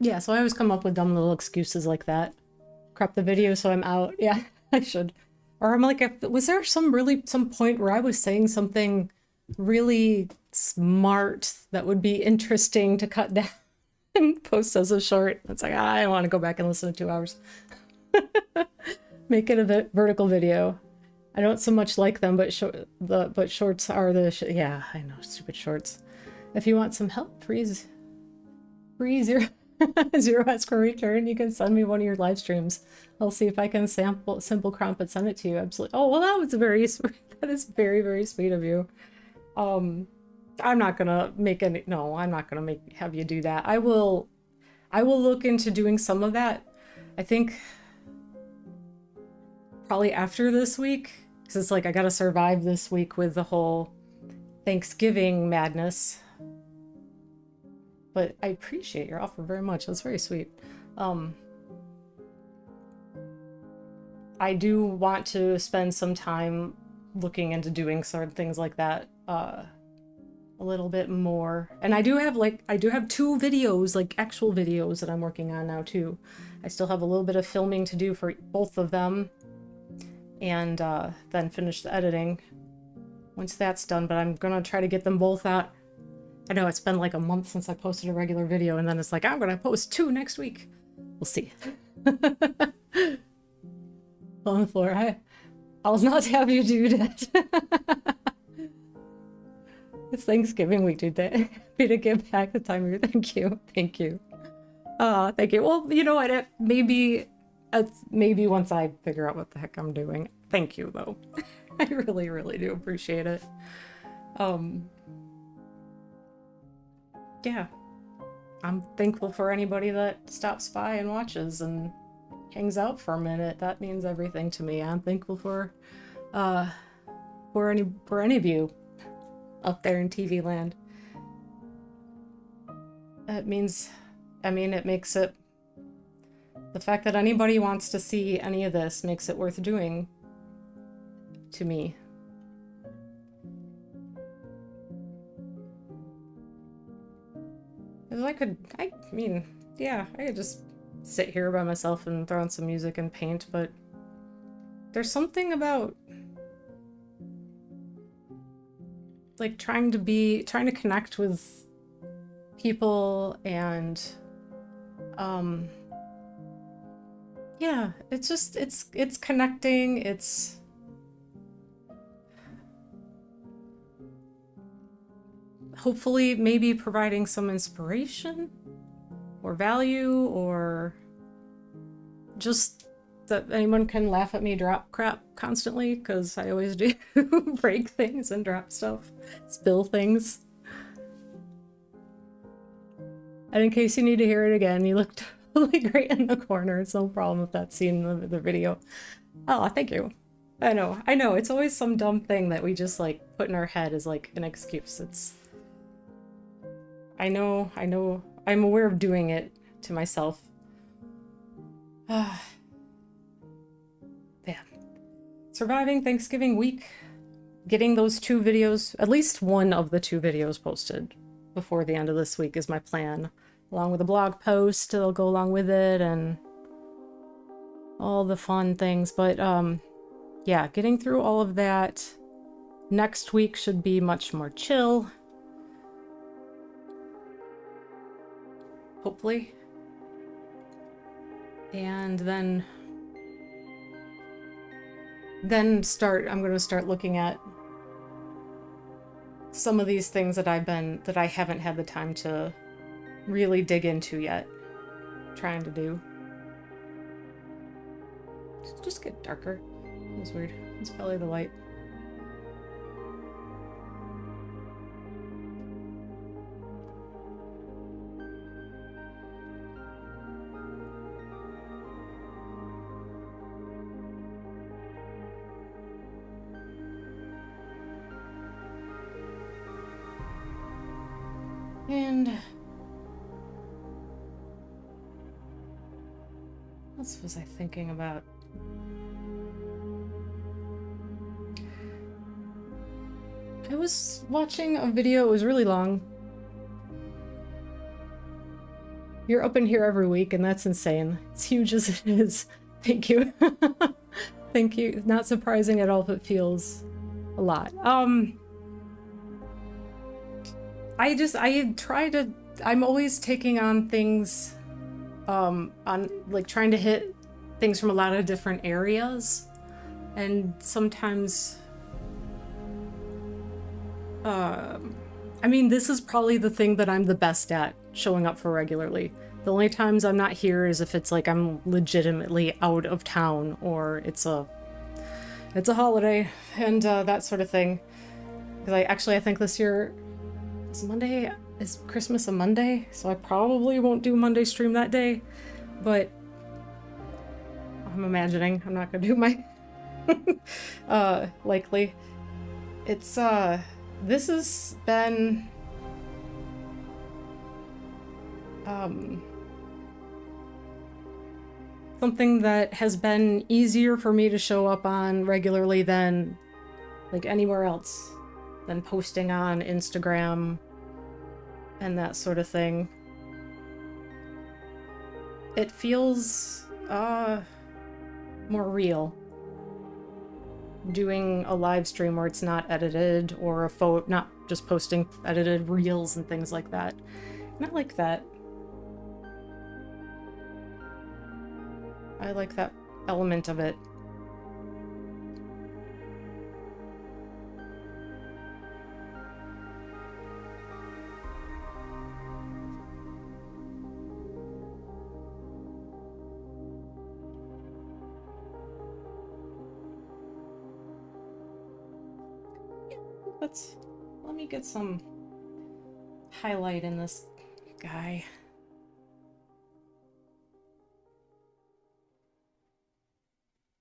Yeah, so I always come up with dumb little excuses like that. Crop the video so I'm out. Yeah, I should. Or I'm like, was there some point where I was saying something really smart that would be interesting to cut down and post as a short? It's like, I don't want to go back and listen to 2 hours. Make it a vertical video. I don't so much like them, but shorts are yeah, I know, stupid shorts. If you want some help, free zero ask or return, you can send me one of your live streams. I'll see if I can simple crop and send it to you. Absolutely. Oh, well, that was very sweet. That is very, very sweet of you. I'm not gonna make any, no, I'm not gonna have you do that. I will look into doing some of that. I think probably after this week, because it's like I gotta survive this week with the whole Thanksgiving madness. But I appreciate your offer very much. That's very sweet. I do want to spend some time looking into doing certain things like that a little bit more. And I do have 2 videos, like actual videos that I'm working on now too. I still have a little bit of filming to do for both of them, and then finish the editing once that's done. But I'm gonna try to get them both out. I know it's been like a month since I posted a regular video, and then it's like, I'm gonna post 2 next week. We'll see. On the floor. I'll not have you do that. It's Thanksgiving week, dude. Happy to give back the time. Thank you. Thank you. Thank you. Well, you know what? Maybe once I figure out what the heck I'm doing. Thank you, though. I really, really do appreciate it. Yeah. I'm thankful for anybody that stops by and watches and hangs out for a minute. That means everything to me. I'm thankful for any of you out there in TV land. It means, it makes it, the fact that anybody wants to see any of this makes it worth doing to me. Because I could just sit here by myself and throw on some music and paint, but there's something about like trying to connect with people, and yeah, it's connecting, it's hopefully maybe providing some inspiration or value, or just that anyone can laugh at me drop crap constantly, because I always do. Break things and drop stuff, spill things. And in case you need to hear it again, you look totally great in the corner. It's no problem if that's seen in the video. Oh, thank you. I know, it's always some dumb thing that we just like put in our head as like an excuse. I know, I'm aware of doing it to myself. Yeah. Surviving Thanksgiving week. Getting those 2 videos, at least one of the 2 videos posted before the end of this week is my plan. Along with a blog post that'll go along with it and all the fun things. But yeah, getting through all of that. Next week should be much more chill. Hopefully. And then I'm going to start looking at some of these things that I haven't had the time to really dig into yet. Trying to do. Just get darker. That's weird. It's probably the light. And what else was I thinking about? I was watching a video, it was really long. You're up in here every week, and that's insane. It's huge as it is. Thank you. Thank you. Not surprising at all if it feels a lot. I'm always taking on things, on like trying to hit things from a lot of different areas. And sometimes, I mean, this is probably the thing that I'm the best at, showing up for regularly. The only times I'm not here is if it's like I'm legitimately out of town, or it's a holiday and that sort of thing. Because I think this year is Christmas a Monday, so I probably won't do Monday stream that day. But I'm imagining I'm not gonna do my likely. It's this has been something that has been easier for me to show up on regularly than like anywhere else, than posting on Instagram and that sort of thing. It feels more real. Doing a live stream where it's not edited, or not just posting edited reels and things like that. Not like that. I like that element of it. Let me get some highlight in this guy.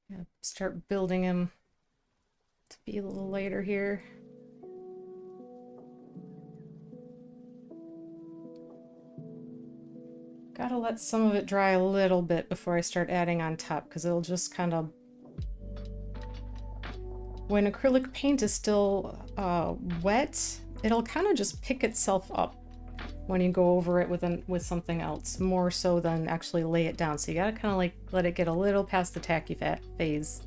Yeah, start building him to be a little lighter here. Gotta let some of it dry a little bit before I start adding on top, because it'll just kind of... When acrylic paint is still wet, it'll kind of just pick itself up when you go over it with something else, more so than actually lay it down. So you gotta kind of like let it get a little past the tacky phase.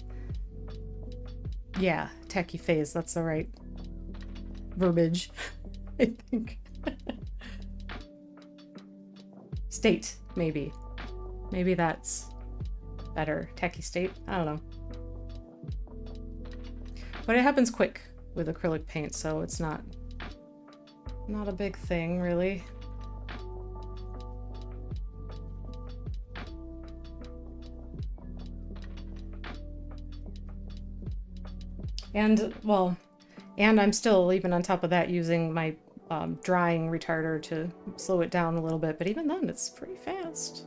Yeah, tacky phase, that's the right verbiage, I think. State, maybe. Maybe that's better. Tacky state? I don't know. But it happens quick with acrylic paint, so it's not a big thing, really. And, well, and I'm still, even on top of that, using my drying retarder to slow it down a little bit, but even then, it's pretty fast.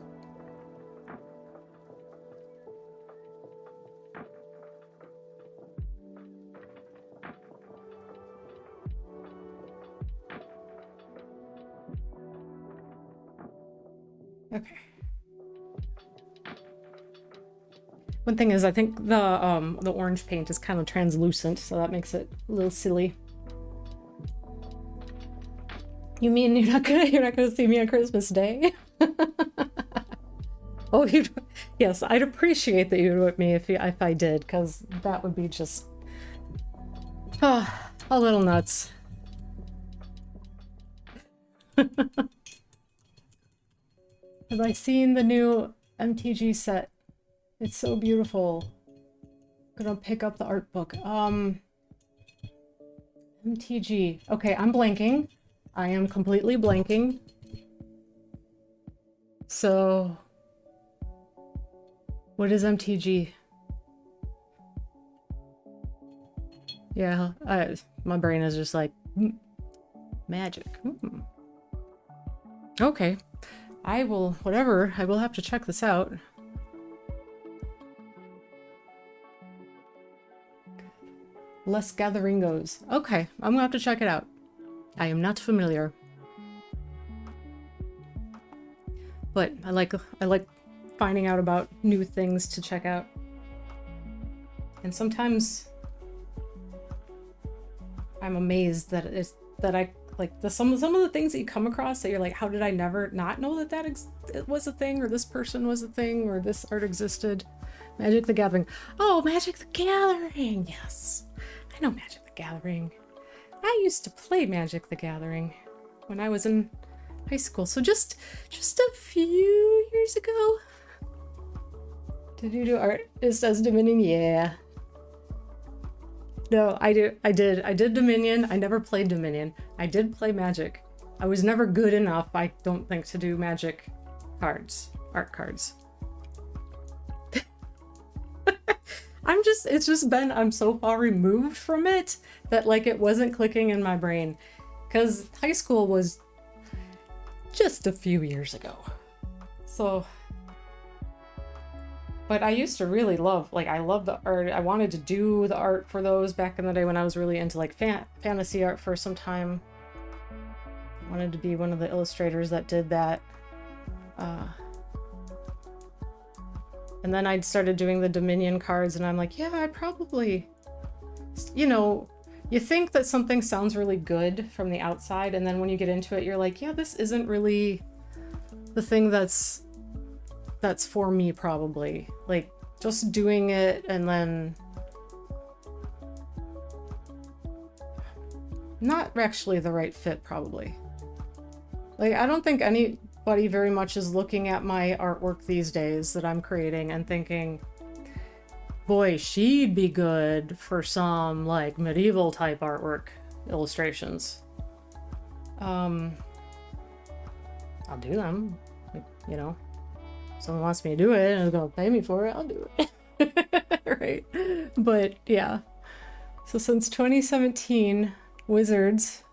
Okay. One thing is, I think the orange paint is kind of translucent, so that makes it a little silly. You mean you're not gonna see me on Christmas Day? Oh, yes, I'd appreciate that you'd with me if I did, because that would be just a little nuts. Have I seen the new MTG set? It's so beautiful. I'm gonna pick up the art book. MTG. Okay, I'm blanking. I am completely blanking. So, what is MTG? Yeah, my brain is just like, magic. Okay. I will have to check this out. Les Gatheringos. Okay, I'm gonna have to check it out. I am not familiar. But I like finding out about new things to check out. And sometimes I'm amazed that like some of the things that you come across that you're like, how did I never not know that it was a thing, or this person was a thing, or this art existed? Magic the Gathering. Oh, Magic the Gathering. Yes, I know Magic the Gathering. I used to play Magic the Gathering when I was in high school. So just a few years ago. Did you do art as Dominion? Yeah. No, I did Dominion. I never played Dominion. I did play Magic. I was never good enough, I don't think, to do Magic cards, art cards. I'm so far removed from it that like it wasn't clicking in my brain, because high school was just a few years ago. So, but I used to really love, like, I love the art. I wanted to do the art for those back in the day when I was really into like fantasy art for some time. I wanted to be one of the illustrators that did that. And then I'd started doing the Dominion cards, and I'm like, yeah, I probably, you know, you think that something sounds really good from the outside, and then when you get into it, you're like, yeah, this isn't really the thing that's for me, probably. Like, just doing it and then not actually the right fit, probably. Like, I don't think anybody very much is looking at my artwork these days that I'm creating and thinking, boy, she'd be good for some like medieval type artwork illustrations. I'll do them, you know. Someone wants me to do it and is gonna pay me for it, I'll do it. Right? But yeah. So since 2017, Wizards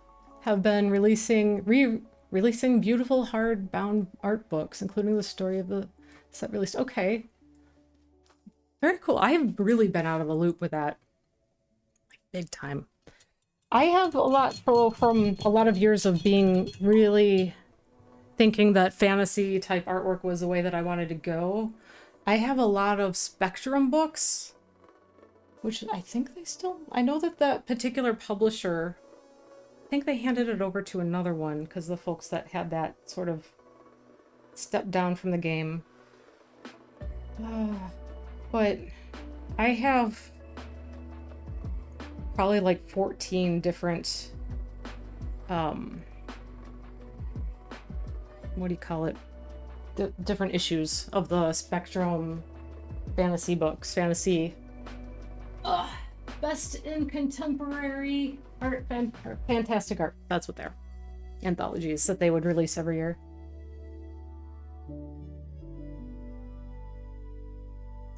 have been releasing beautiful hardbound art books, including the story of the set released. Okay. Very cool. I have really been out of the loop with that. Like, big time. I have a lot from a lot of years of being really thinking that fantasy type artwork was the way that I wanted to go. I have a lot of Spectrum books, which I think they still, I know that particular publisher, I think they handed it over to another one because the folks that had that sort of stepped down from the game. But I have probably like 14 different, what do you call it? Different issues of the Spectrum fantasy books. Best in contemporary art, fantastic art. That's what they're. Anthologies that they would release every year.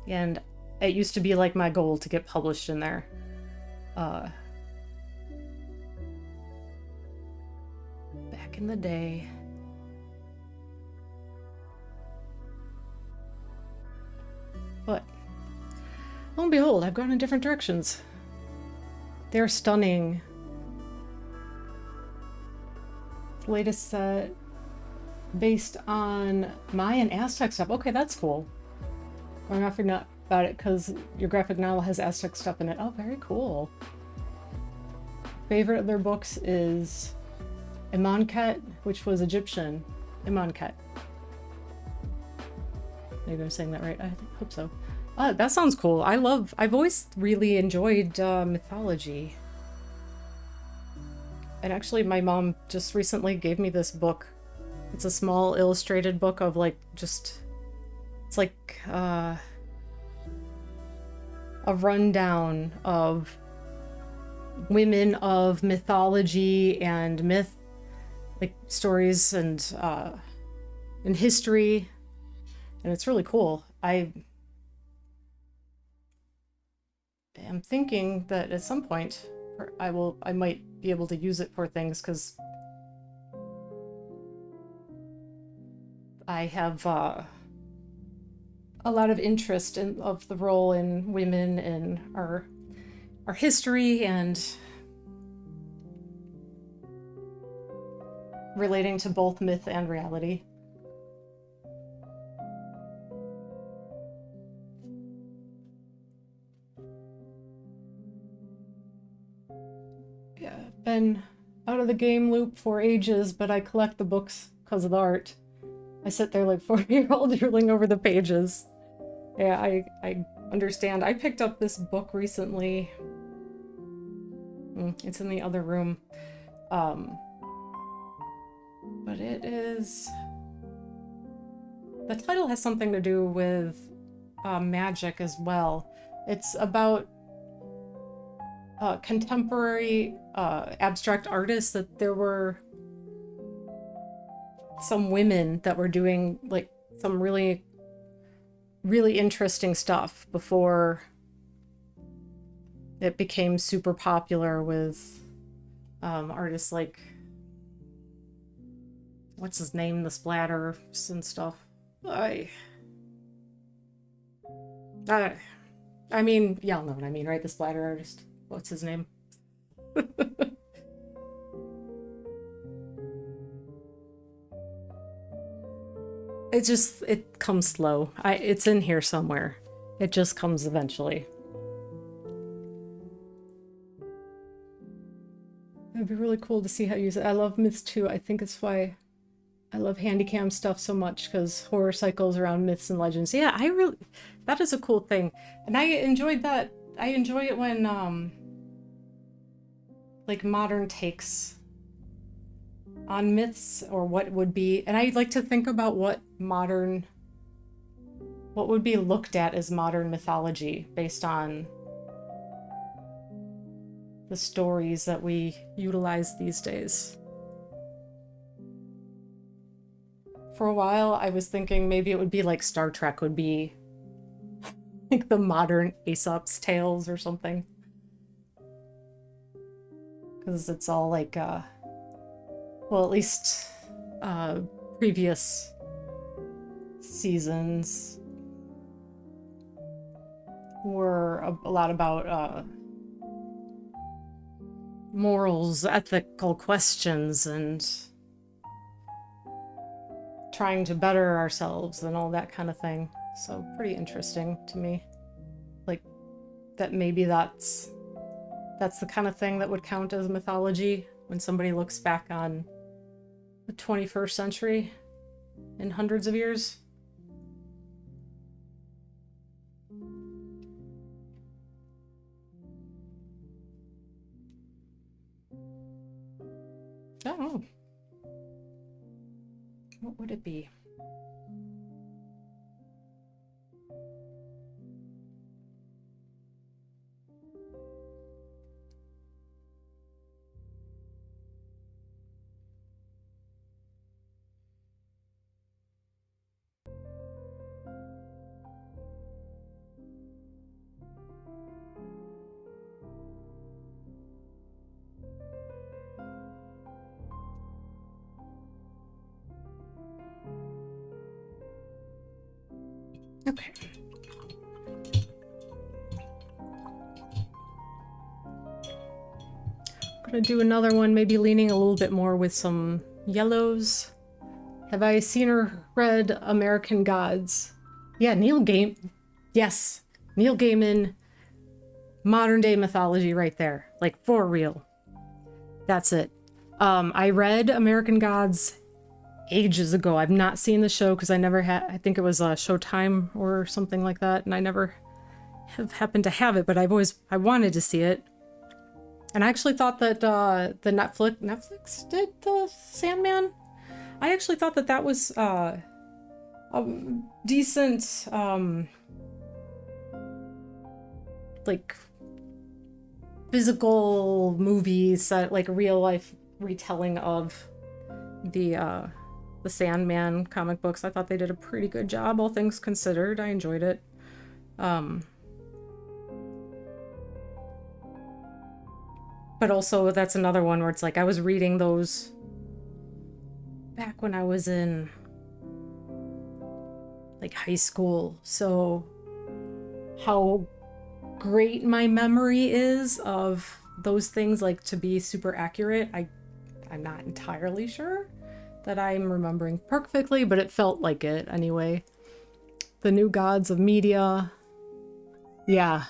And it used to be like my goal to get published in there. Back in the day. But lo and behold, I've gone in different directions. They're stunning. The latest set based on Mayan Aztec stuff. Okay, that's cool. I'm not forgetting about it because your graphic novel has Aztec stuff in it. Oh, very cool. Favorite of their books is Imanket, which was Egyptian. Imanket. Maybe I'm saying that right. I hope so. That sounds cool. I've always really enjoyed mythology. And actually, my mom just recently gave me this book. It's a small illustrated book of like it's like a rundown of women of mythology and myth, like stories and history. And it's really cool. I am thinking that at some point I might be able to use it for things, because I have a lot of interest of the role in women in our history and relating to both myth and reality. Yeah, been out of the game loop for ages, but I collect the books because of the art. I sit there like 4-year-old drooling over the pages. Yeah, I understand. I picked up this book recently. It's in the other room. But it is... The title has something to do with magic as well. It's about contemporary abstract artists, that there were some women that were doing like some really, really interesting stuff before it became super popular with artists like, what's his name, the splatters and stuff. I mean, y'all know what I mean, right? The splatter artist. What's his name? It comes slow. It's in here somewhere. It just comes eventually. It'd be really cool to see how you use it. I love myths too. I think it's why I love handycam stuff so much, because horror cycles around myths and legends. Yeah, that is a cool thing. And I enjoyed that. I enjoy it when, like, modern takes on myths, or what would be, and I like to think about what would be looked at as modern mythology based on the stories that we utilize these days. For a while, I was thinking maybe it would be like Star Trek would be like the modern Aesop's tales or something. Because it's all like, well, at least previous seasons were a lot about morals, ethical questions, and trying to better ourselves and all that kind of thing. So pretty interesting to me. Like, that maybe that's the kind of thing that would count as mythology when somebody looks back on the 21st century in hundreds of years. I don't know. What would it be? Okay. I'm gonna do another one, maybe leaning a little bit more with some yellows. Have I seen or read American Gods? Yeah, Neil Gaiman. Yes, Neil Gaiman. Modern day mythology right there. Like, for real. That's it. I read American Gods ages ago. I've not seen the show because I never had, I think it was Showtime or something like that, and I never have happened to have it, but I wanted to see it. And I actually thought that the Netflix did the Sandman. I actually thought that was a decent like physical movies, like a real life retelling of the Sandman comic books. I thought they did a pretty good job, all things considered. I enjoyed it. But also, that's another one where it's like, I was reading those back when I was in like high school, so how great my memory is of those things, like, to be super accurate, I'm not entirely sure that I'm remembering perfectly, but it felt like it anyway. The New Gods of Media. Yeah.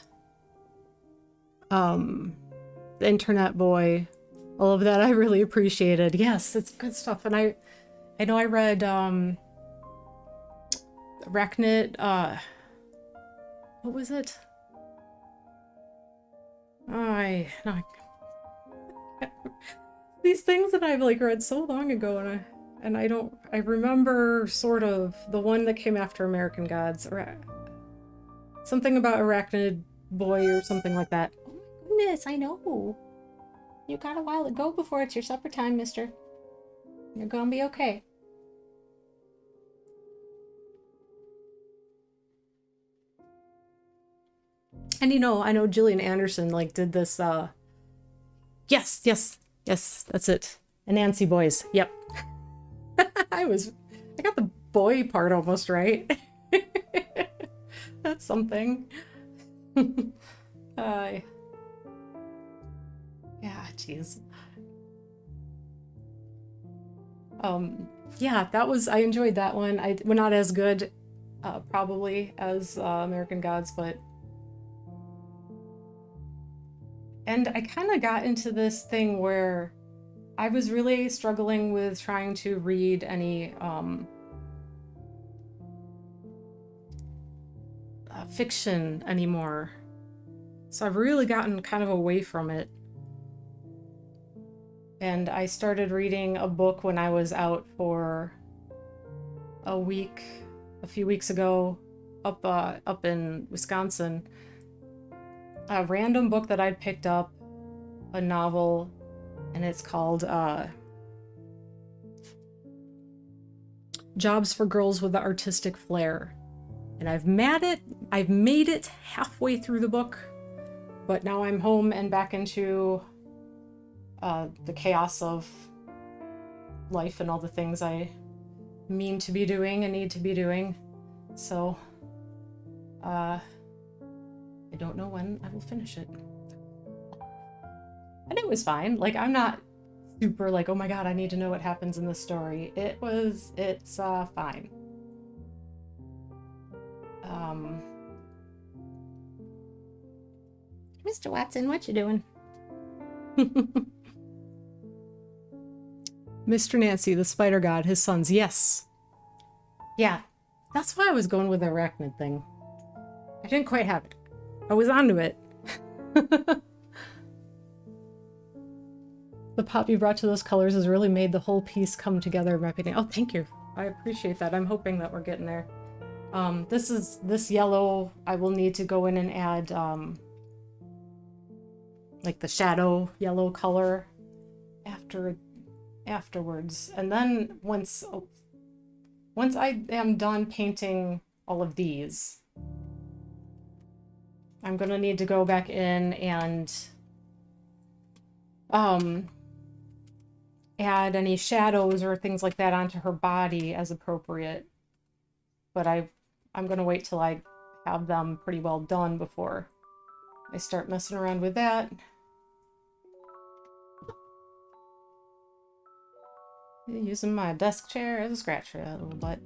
The Internet Boy. all of that I really appreciated. Yes, it's good stuff. And I know I read Arachnid, what was it? No, these things that I've like read so long ago, and I remember sort of the one that came after American Gods, or something about Arachnid Boy or something like that. Oh my goodness, I know. You got a while to go before it's your supper time, mister. You're gonna be okay. And you know, I know Gillian Anderson like did this, yes, that's it. Anansi Boys, yep. I got the boy part almost right. That's something. Yeah, jeez. Yeah, I enjoyed that one. Well, not as good, probably, as American Gods, but... And I kind of got into this thing where I was really struggling with trying to read any fiction anymore. So I've really gotten kind of away from it. And I started reading a book when I was out for a few weeks ago, up in Wisconsin. A random book that I'd picked up, a novel, and it's called Jobs for Girls with the Artistic Flair. And I've made it halfway through the book, but now I'm home and back into the chaos of life and all the things I mean to be doing and need to be doing. So, I don't know when I will finish it. And it was fine. Like, I'm not super like, oh my god, I need to know what happens in this story. It's fine. Mr. Watson, what you doing? Mr. Nancy, the spider god, his sons, yes. Yeah, that's why I was going with the arachnid thing. I didn't quite have it. I was onto it. The pop you brought to those colors has really made the whole piece come together in my opinion. Oh, thank you. I appreciate that. I'm hoping that we're getting there. This yellow, I will need to go in and add, like the shadow yellow color afterwards. And then once I am done painting all of these, I'm gonna need to go back in and add any shadows or things like that onto her body as appropriate. But I'm gonna wait till I have them pretty well done before I start messing around with that. Using my desk chair as a scratch for that little butt.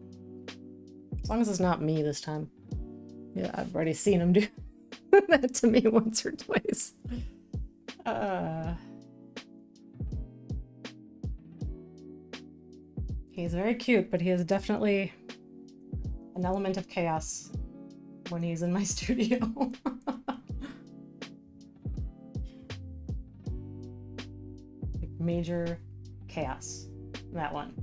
As long as it's not me this time. Yeah, I've already seen him do that to me once or twice. He's very cute, but he is definitely an element of chaos when he's in my studio. Major chaos. That one.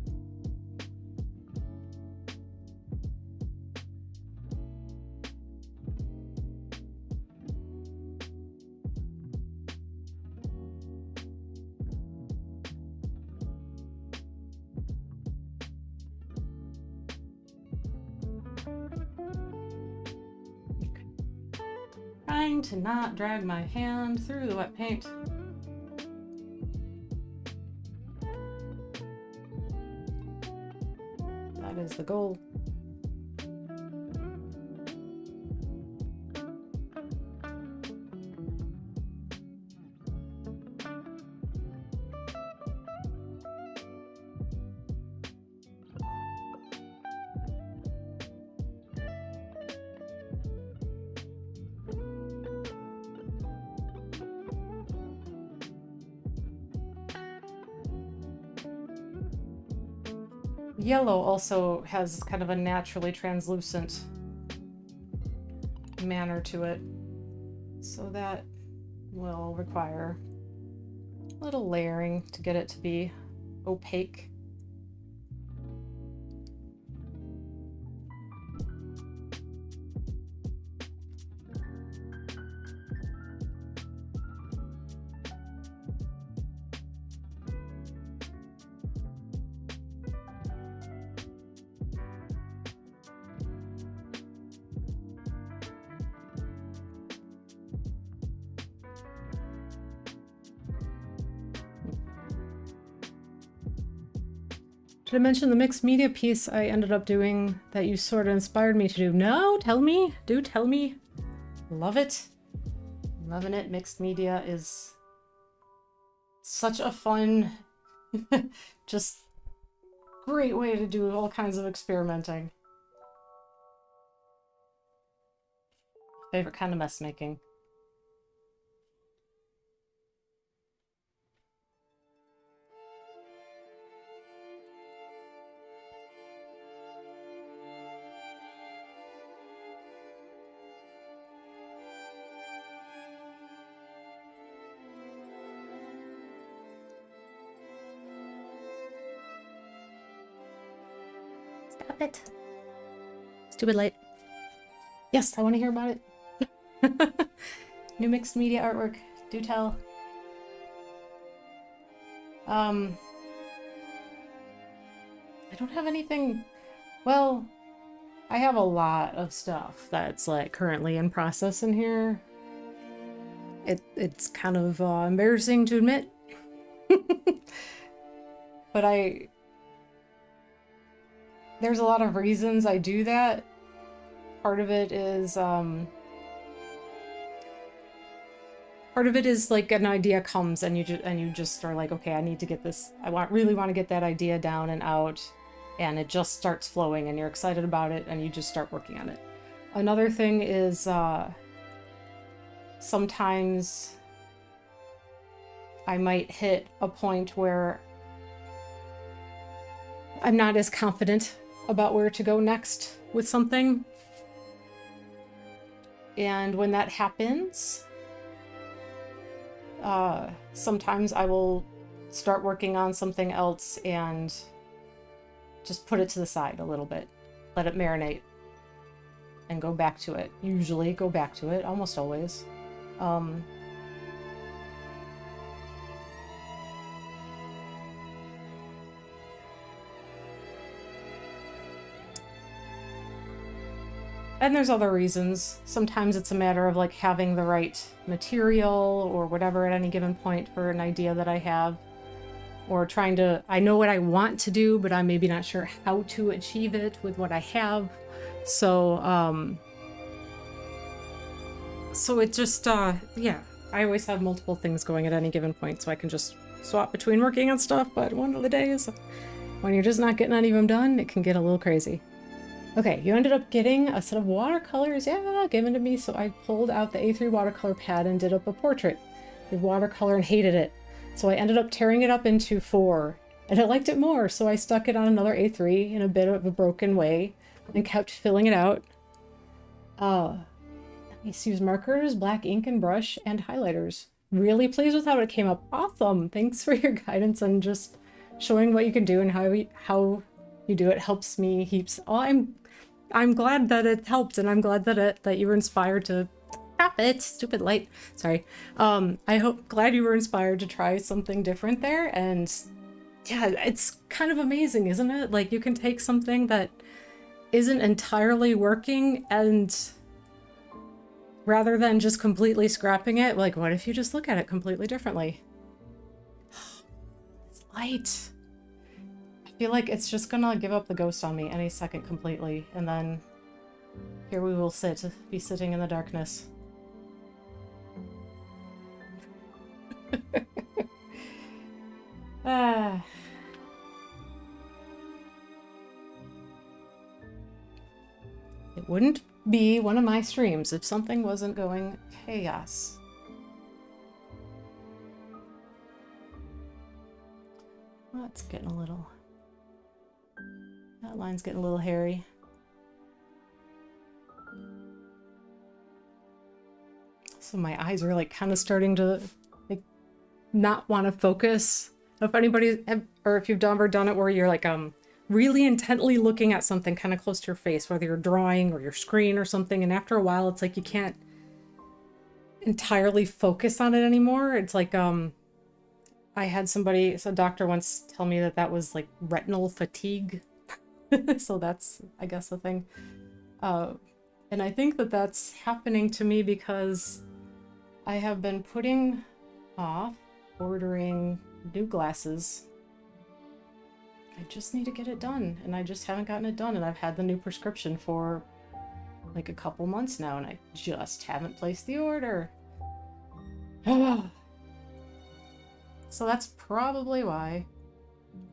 Trying to not drag my hand through the wet paint. That is the goal. yellow also has kind of a naturally translucent manner to it. So that will require a little layering to get it to be opaque. Did I mention the mixed media piece I ended up doing that you sort of inspired me to do? No, tell me. Do tell me. Love it. Loving it. Mixed media is such a fun, just great way to do all kinds of experimenting. Favorite kind of mess making. Stop it. Stupid light. Yes, I want to hear about it. New mixed media artwork. Do tell. I don't have anything. Well, I have a lot of stuff that's like currently in process in here. It's kind of embarrassing to admit. But there's a lot of reasons I do that. Part of it is like an idea comes and you just are like, okay, I need to get this. Really want to get that idea down and out, and it just starts flowing and you're excited about it and you just start working on it. Another thing is sometimes I might hit a point where I'm not as confident about where to go next with something. And when that happens, sometimes I will start working on something else and just put it to the side a little bit, let it marinate, and go back to it. Usually go back to it, almost always. And there's other reasons. Sometimes it's a matter of like having the right material or whatever at any given point for an idea that I have. Or trying to, I know what I want to do, but I'm maybe not sure how to achieve it with what I have. So, so it just, yeah, I always have multiple things going at any given point, so I can just swap between working on stuff, but one of the days, when you're just not getting any of them done, it can get a little crazy. Okay, you ended up getting a set of watercolors, yeah, given to me, so I pulled out the A3 watercolor pad and did up a portrait. I did watercolor and hated it, so I ended up tearing it up into 4, and I liked it more, so I stuck it on another A3 in a bit of a broken way, and kept filling it out. I used markers, black ink and brush, and highlighters. Really pleased with how it came up. Awesome! Thanks for your guidance and just showing what you can do and how you do it helps me heaps. Oh, I'm glad that it helped, and I'm glad that you were inspired to stop it. Stupid light. Sorry. Glad you were inspired to try something different there, and yeah, it's kind of amazing, isn't it? Like, you can take something that isn't entirely working, and rather than just completely scrapping it, like, what if you just look at it completely differently? It's light. I feel like it's just gonna give up the ghost on me any second completely, and then here we will be sitting in the darkness. It wouldn't be one of my streams if something wasn't going chaos. Well, it's getting a little That line's getting a little hairy. So my eyes are like kind of starting to like not want to focus. If anybody, or if you've ever done it where you're like really intently looking at something kind of close to your face, whether you're drawing or your screen or something, and after a while it's like you can't entirely focus on it anymore. It's like I had somebody, so a doctor once tell me that was like retinal fatigue. So that's, I guess, the thing. And I think that that's happening to me because I have been putting off ordering new glasses. I just need to get it done, and I just haven't gotten it done, and I've had the new prescription for like a couple months now, and I just haven't placed the order. So that's probably why.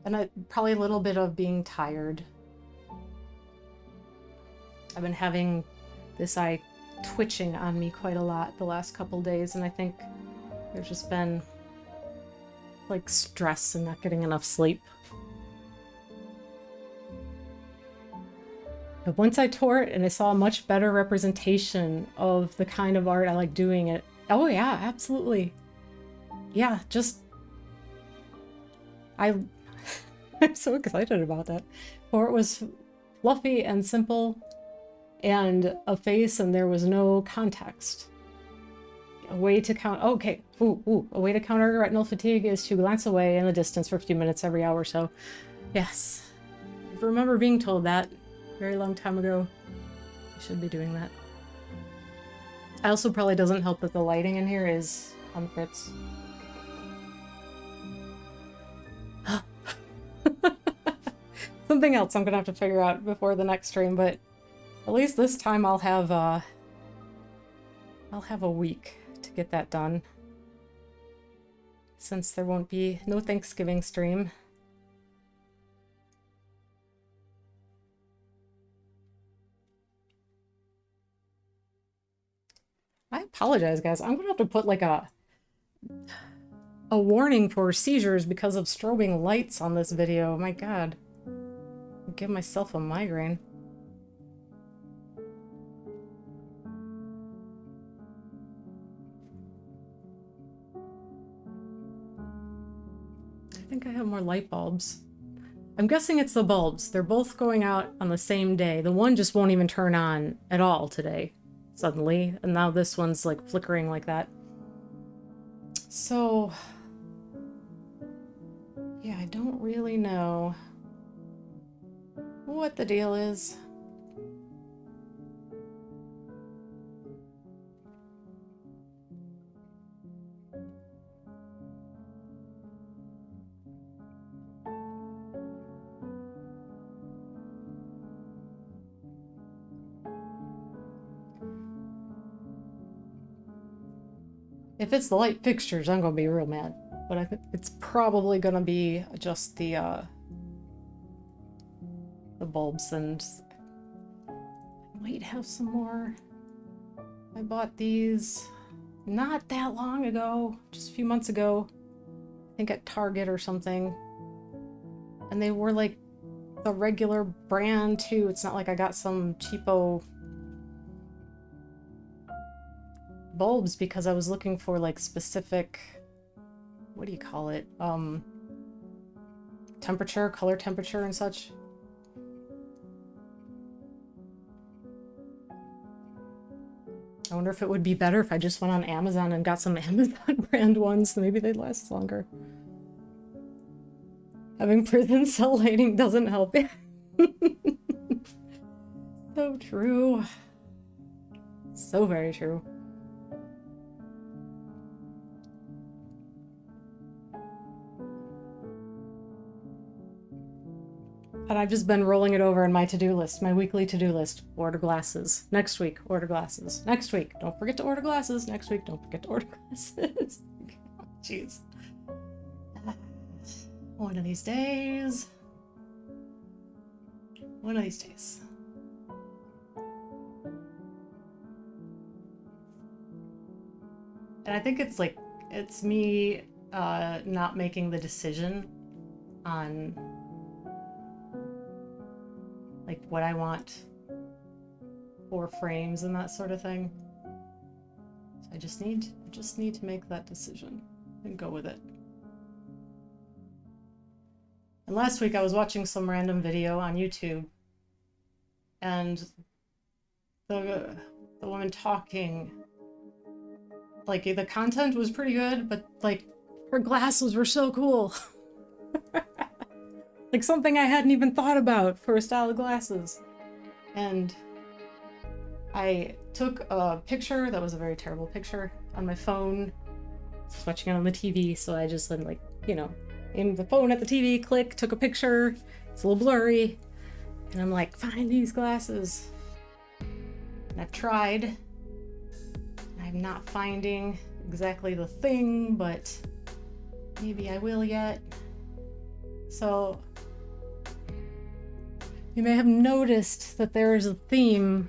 And probably a little bit of being tired. I've been having this eye twitching on me quite a lot the last couple days, and I think there's just been like stress and not getting enough sleep. But once I tore it and I saw a much better representation of the kind of art I like doing it. Oh yeah, absolutely. Yeah, just I'm so excited about that. For it was fluffy and simple and a face, and there was no context. A way to count, okay, a way to counter retinal fatigue is to glance away in the distance for a few minutes every hour or so. Yes, I remember being told that a very long time ago. I should be doing that. It also probably doesn't help that the lighting in here is on Fritz. Something else I'm gonna have to figure out before the next stream, but at least this time I'll have a week to get that done, since there won't be no Thanksgiving stream. I apologize, guys. I'm gonna have to put like a warning for seizures because of strobing lights on this video. My God. I'll give myself a migraine. I think I have more light bulbs. I'm guessing it's the bulbs. They're both going out on the same day. The one just won't even turn on at all today, suddenly. And now this one's like flickering like that. So, yeah, I don't really know what the deal is. If it's the light fixtures, I'm gonna be real mad. But I think it's probably gonna be just the bulbs, and I might have some more. I bought these not that long ago, just a few months ago. I think at Target or something. And they were like the regular brand too. It's not like I got some cheapo bulbs, because I was looking for like specific, what do you call it? Temperature, color temperature and such. I wonder if it would be better if I just went on Amazon and got some Amazon brand ones. Maybe they'd last longer. Having prison cell lighting doesn't help. So true. So very true. And I've just been rolling it over in my to-do list, my weekly to-do list. Order glasses. Next week, order glasses. Next week, don't forget to order glasses. Next week, don't forget to order glasses. Jeez. One of these days. One of these days. And I think it's like, it's me not making the decision on like what I want for frames and that sort of thing. So I just need to make that decision and go with it. And last week I was watching some random video on YouTube, and the woman talking, like, the content was pretty good, but like her glasses were so cool. Like something I hadn't even thought about for a style of glasses. And I took a picture that was a very terrible picture on my phone. I was watching it on the TV, so I just like, you know, aimed the phone at the TV, click, took a picture. It's a little blurry. And I'm like, find these glasses. And I've tried. I'm not finding exactly the thing, but maybe I will yet. So you may have noticed that there is a theme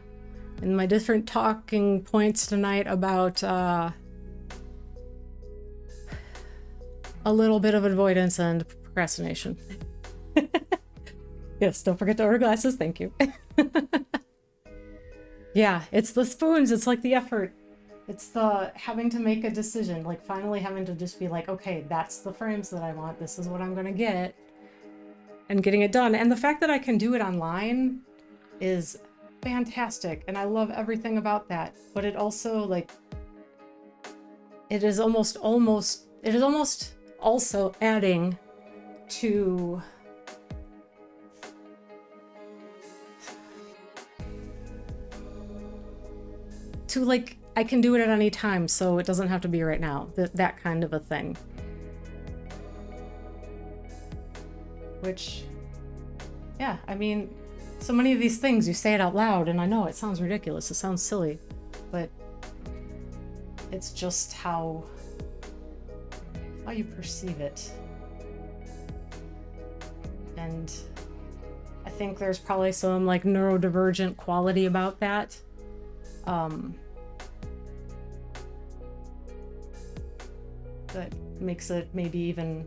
in my different talking points tonight about a little bit of avoidance and procrastination. Yes, don't forget to order glasses. Thank you. Yeah, it's the spoons. It's like the effort. It's the having to make a decision, like finally having to just be like, okay, that's the frames that I want. This is what I'm going to get. And getting it done. And the fact that I can do it online is fantastic. And I love everything about that. But it also, like, it is almost also adding to like, I can do it at any time, so it doesn't have to be right now. That kind of a thing. Which, yeah, I mean, so many of these things, you say it out loud, and I know it sounds ridiculous, it sounds silly, but it's just how you perceive it. And I think there's probably some, like, neurodivergent quality about that. That makes it maybe even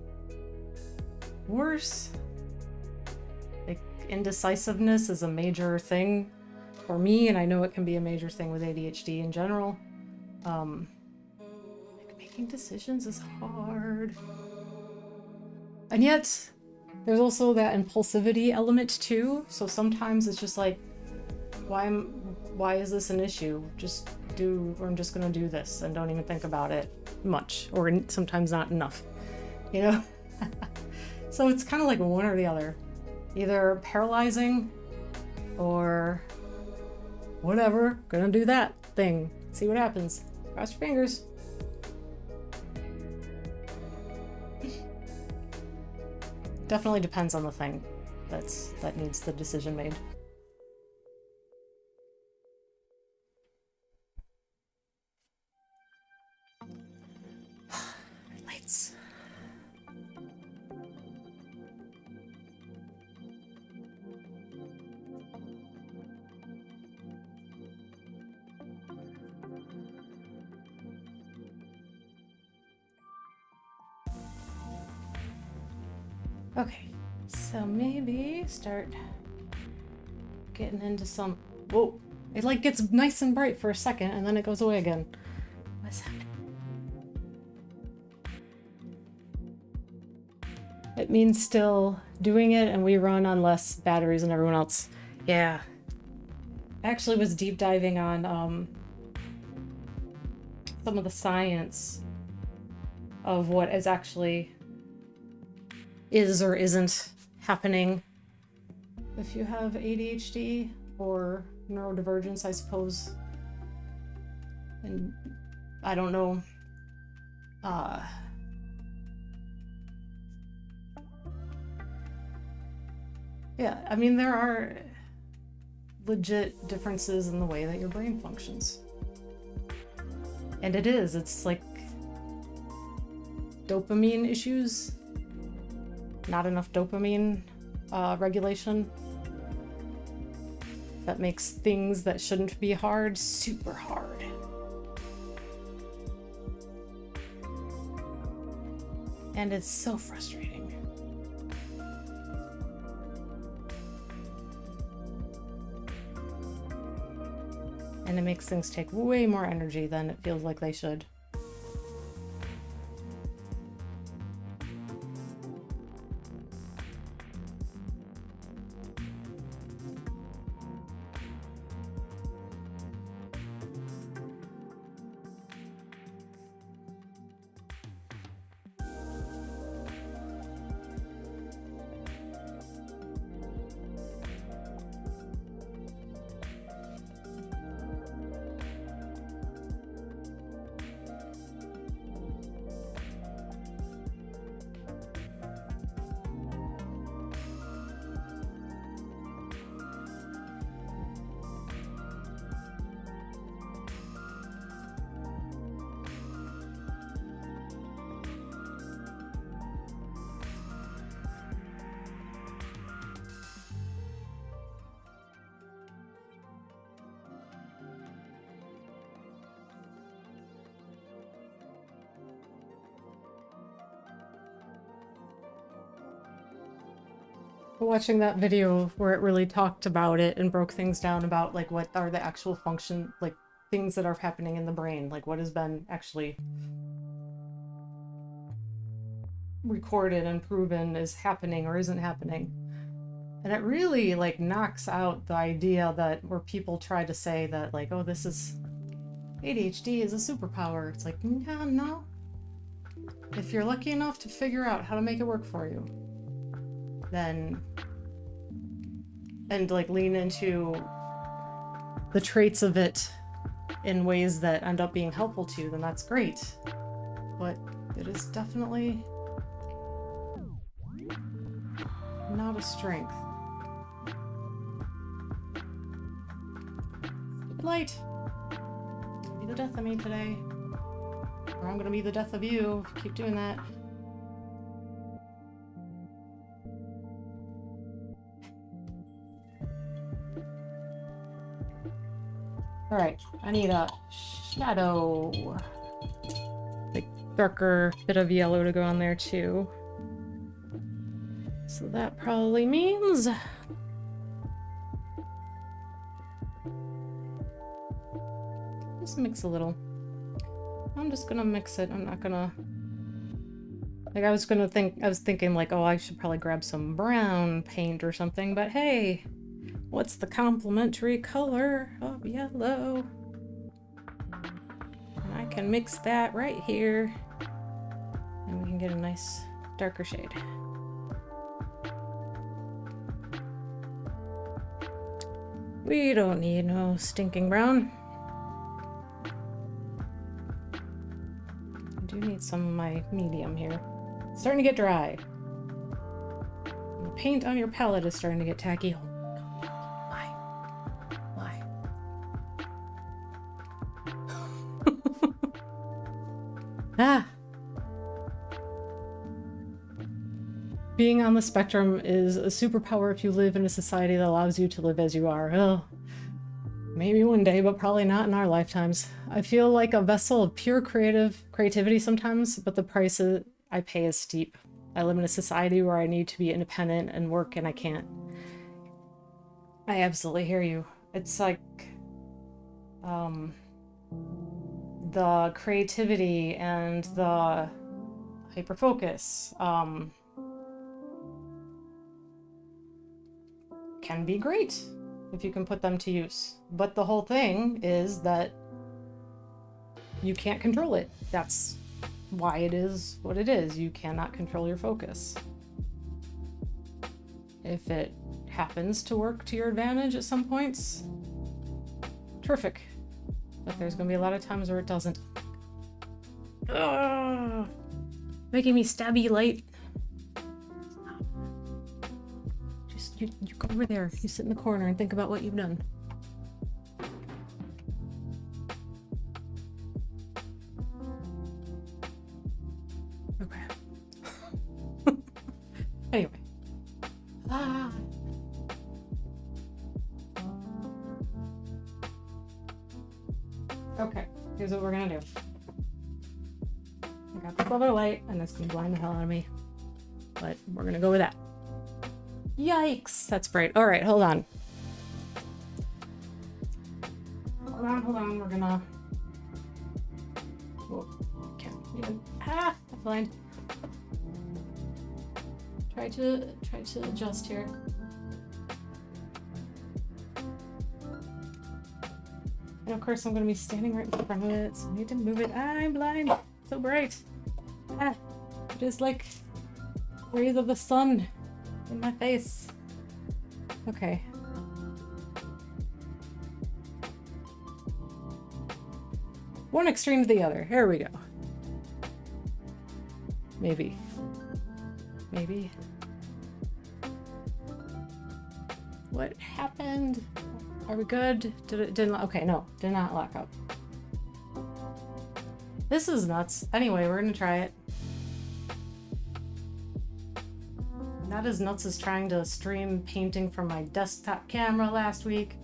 worse. Like, indecisiveness is a major thing for me, and I know it can be a major thing with ADHD in general. Like, making decisions is hard. And yet, there's also that impulsivity element too. So sometimes it's just like, why is this an issue? I'm just gonna do this and don't even think about it much, or sometimes not enough, you know? So it's kind of like one or the other. Either paralyzing or whatever, gonna do that thing. See what happens. Cross your fingers. Definitely depends on the thing that needs the decision made. Lights. Okay, so maybe start getting into some... Whoa! It like gets nice and bright for a second and then it goes away again. What's happening? It means still doing it, and we run on less batteries than everyone else. Yeah. I actually was deep diving on some of the science of what is actually is or isn't happening if you have ADHD or neurodivergence, I suppose. And I don't know. Yeah, I mean, there are legit differences in the way that your brain functions. And it's like dopamine issues. Not enough dopamine regulation. That makes things that shouldn't be hard super hard. And it's so frustrating. And it makes things take way more energy than it feels like they should. Watching that video where it really talked about it and broke things down about like what are the actual function, like things that are happening in the brain, like what has been actually recorded and proven is happening or isn't happening. And it really like knocks out the idea that where people try to say that like, oh, this is ADHD is a superpower. It's like, yeah, no. If you're lucky enough to figure out how to make it work for you, then, and like lean into the traits of it in ways that end up being helpful to you, then that's great. But it is definitely not a strength. Light! Be the death of me today. Or I'm gonna be the death of you if you keep doing that. Alright, I need a shadow. Like darker bit of yellow to go on there too. So that probably means just mix a little. I'm just gonna mix it. I'm not gonna like I was thinking like, oh, I should probably grab some brown paint or something, but hey, what's the complementary color of yellow? And I can mix that right here and we can get a nice darker shade. We don't need no stinking brown. I do need some of my medium here. It's starting to get dry. And the paint on your palette is starting to get tacky. Why? Why? Ah! Being on the spectrum is a superpower if you live in a society that allows you to live as you are. Oh, maybe one day, but probably not in our lifetimes. I feel like a vessel of pure creativity sometimes, but the price I pay is steep. I live in a society where I need to be independent and work, and I can't. I absolutely hear you. It's like the creativity and the hyperfocus can be great if you can put them to use. But the whole thing is that you can't control it. That's why it is what it is. You cannot control your focus. If it happens to work to your advantage at some points, terrific. But there's gonna be a lot of times where it doesn't. Ugh, making me stabby light. Just you go over there. You sit in the corner and think about what you've done. Okay. Anyway. Ah. Okay, here's what we're gonna do. I got this other light, and it's gonna blind the hell out of me. But we're gonna go with that. Yikes! That's bright. Alright, hold on. Hold on. hold on, we're gonna... Whoa, can't even... Ah, I'm blind. Try to adjust here. And of course I'm gonna be standing right in front of it, so I need to move it. Ah, I'm blind. So bright. Ah, just like rays of the sun in my face. Okay. One extreme to the other. Here we go. Maybe. Maybe. What happened? Are we good? Didn't okay, no, did not lock up. This is nuts. Anyway, we're gonna try it. Not as nuts as trying to stream painting from my desktop camera last week.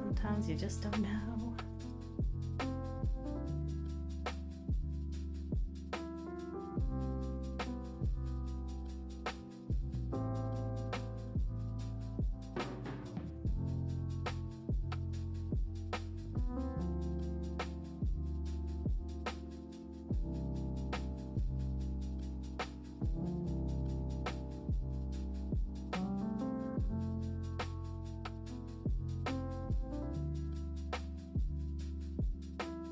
Sometimes you just don't know.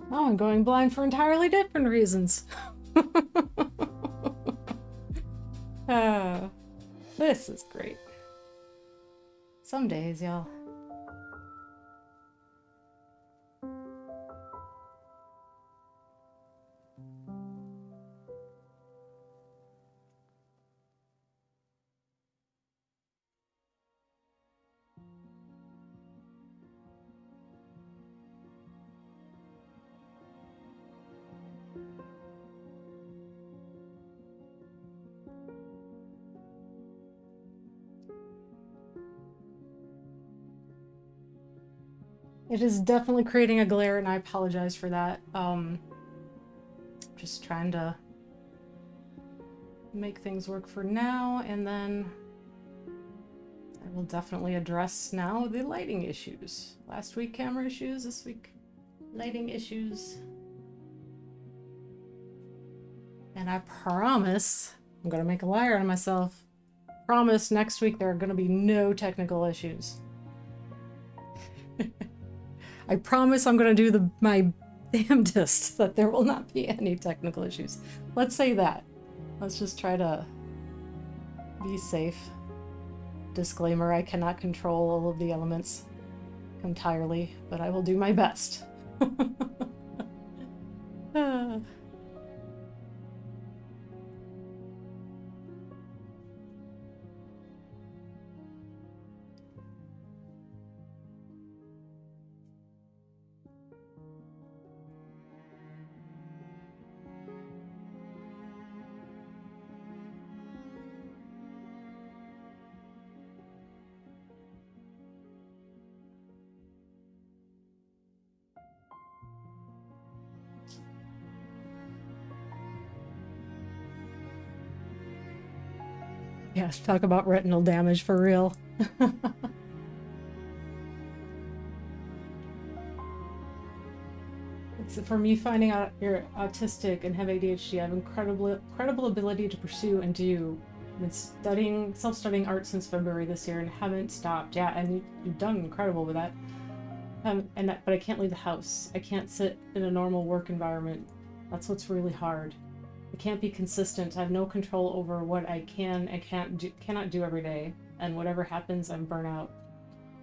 Oh, I'm going blind for entirely different reasons. This is great. Some days, y'all. It is definitely creating a glare, and I apologize for that. Just trying to make things work for now, and then I will definitely address now the lighting issues. Last week camera issues, this week lighting issues. And I promise, I'm gonna make a liar out of myself. Promise next week there are gonna be no technical issues. I promise I'm gonna do my damnedest that there will not be any technical issues. Let's say that. Let's just try to be safe. Disclaimer, I cannot control all of the elements entirely, but I will do my best. Yeah, talk about retinal damage for real. It's for me finding out you're autistic and have ADHD. I have incredible ability to pursue and do. I've been studying, self-studying art since February this year and haven't stopped. Yeah, and you've done incredible with that. But I can't leave the house. I can't sit in a normal work environment. That's what's really hard. I can't be consistent. I have no control over what I can and cannot do every day. And whatever happens, I'm burnt out.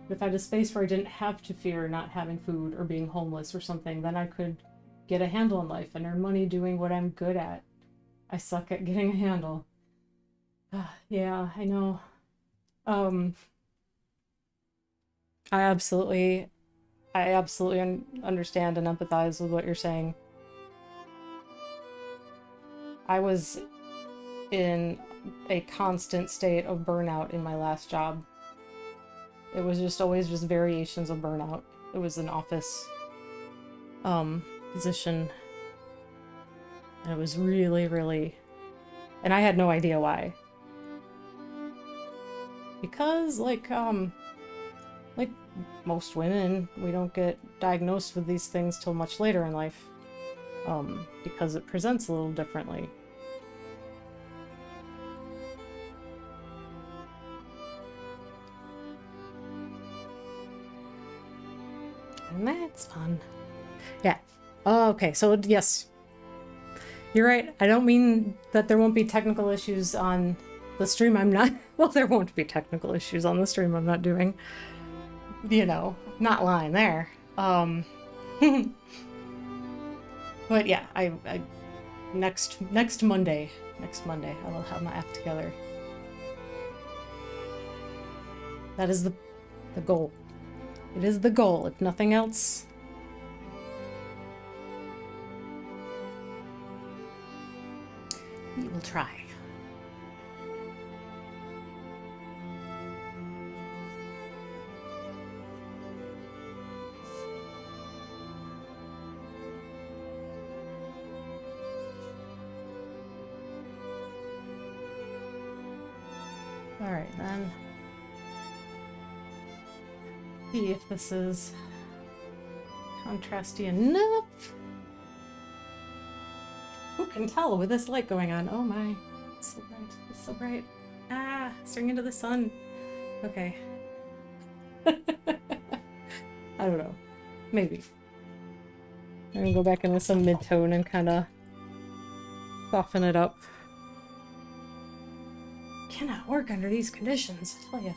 But if I had a space where I didn't have to fear not having food or being homeless or something, then I could get a handle on life and earn money doing what I'm good at. I suck at getting a handle. Yeah, I know. I absolutely understand and empathize with what you're saying. I was in a constant state of burnout in my last job. It was just always just variations of burnout. It was an office position. And it was really, really... And I had no idea why. because like most women, we don't get diagnosed with these things till much later in life, because it presents a little differently. And that's fun. Yeah. Okay, so yes. You're right. I don't mean that there won't be technical issues on the stream I'm not... Well, there won't be technical issues on the stream I'm not doing. You know, not lying there. But yeah, I next Monday, I will have my act together. That is the goal. It is the goal, if nothing else. We will try. All right, then. See if this is contrasty enough. Who can tell with this light going on? Oh my, it's so bright, it's so bright. Ah, staring into the sun. Okay. I don't know. Maybe. I'm gonna go back in with some mid-tone and kind of soften it up. Cannot work under these conditions, I tell ya.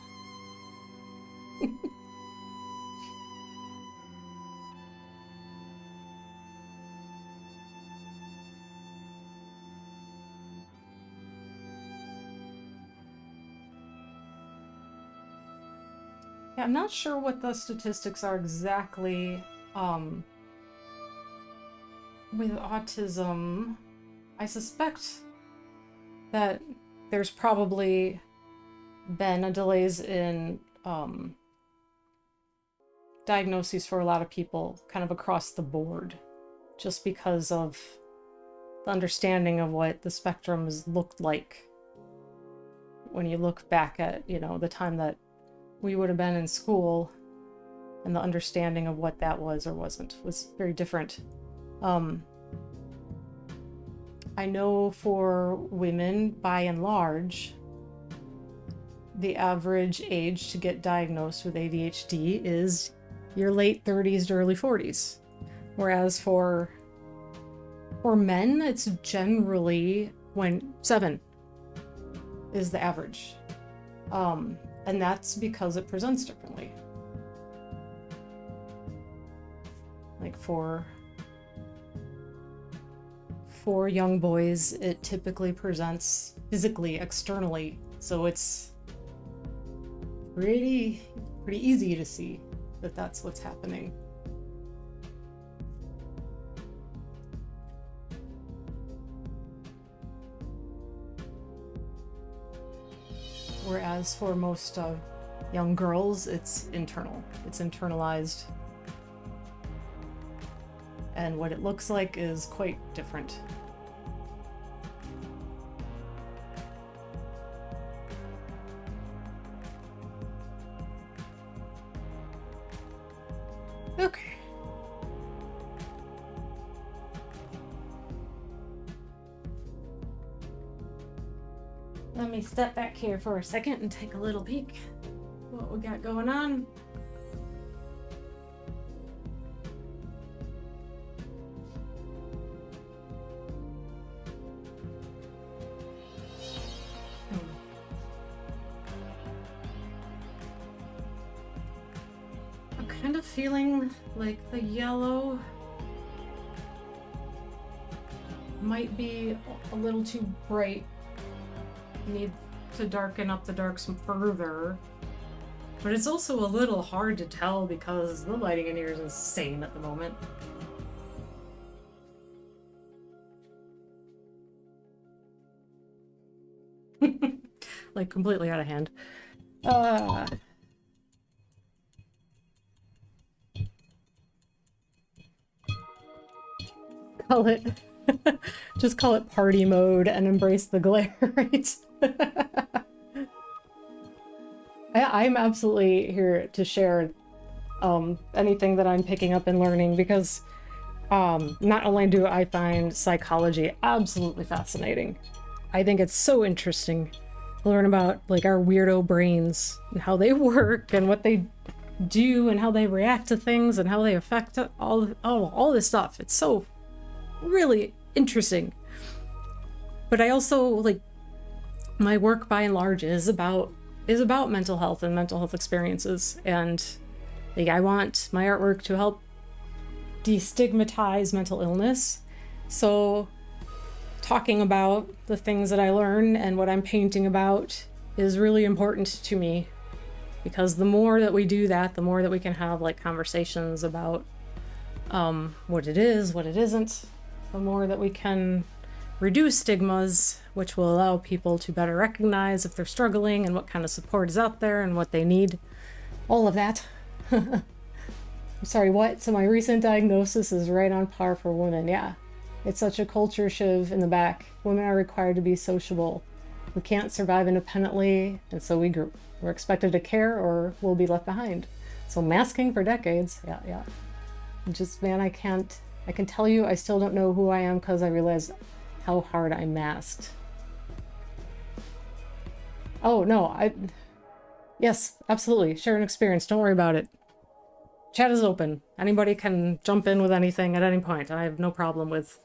Yeah, I'm not sure what the statistics are exactly with autism. I suspect that there's probably been delays in diagnoses for a lot of people kind of across the board, just because of the understanding of what the spectrum has looked like when you look back at, you know, the time that we would have been in school, and the understanding of what that was or wasn't was very different. I know for women, by and large, the average age to get diagnosed with ADHD is your late 30s to early 40s. Whereas for men, it's generally 7 is the average. And that's because it presents differently. Like for young boys, it typically presents physically, externally, so it's pretty easy to see that that's what's happening. Whereas for most young girls, it's internal. It's internalized. And what it looks like is quite different. Okay. Let me step back here for a second and take a little peek what we got going on. I'm kind of feeling like the yellow might be a little too bright. Need to darken up the dark some further, but it's also a little hard to tell because the lighting in here is insane at the moment. Like completely out of hand. Call it just call it party mode and embrace the glare, right? Yeah, I'm absolutely here to share anything that I'm picking up and learning, because not only do I find psychology absolutely fascinating, I think it's so interesting to learn about like our weirdo brains and how they work and what they do and how they react to things and how they affect all this stuff. It's so really interesting. But I also like, my work by and large is about mental health and mental health experiences, and like I want my artwork to help destigmatize mental illness. So talking about the things that I learn and what I'm painting about is really important to me, because the more that we do that, the more that we can have like conversations about what it is, what it isn't, the more that we can reduce stigmas, which will allow people to better recognize if they're struggling and what kind of support is out there and what they need. All of that. I'm sorry, what? So my recent diagnosis is right on par for women. Yeah. It's such a culture shift in the back. Women are required to be sociable. We can't survive independently, and so we group. We're expected to care or we'll be left behind. So masking for decades. Yeah. Just, man, I can tell you I still don't know who I am because I realized how hard I masked. Oh, no, yes, absolutely. Share an experience. Don't worry about it. Chat is open. Anybody can jump in with anything at any point. I have no problem with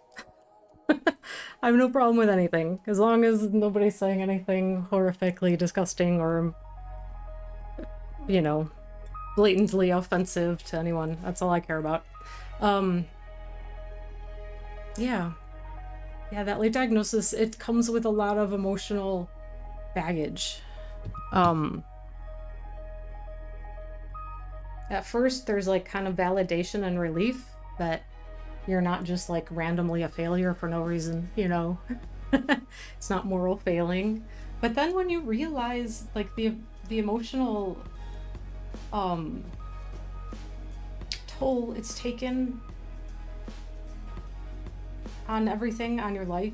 I have no problem with anything, as long as nobody's saying anything horrifically disgusting or, you know, blatantly offensive to anyone. That's all I care about. Yeah, that late diagnosis, it comes with a lot of emotional baggage. At first, there's like kind of validation and relief that you're not just like randomly a failure for no reason, you know? It's not moral failing. But then when you realize like the emotional toll it's taken on everything, on your life,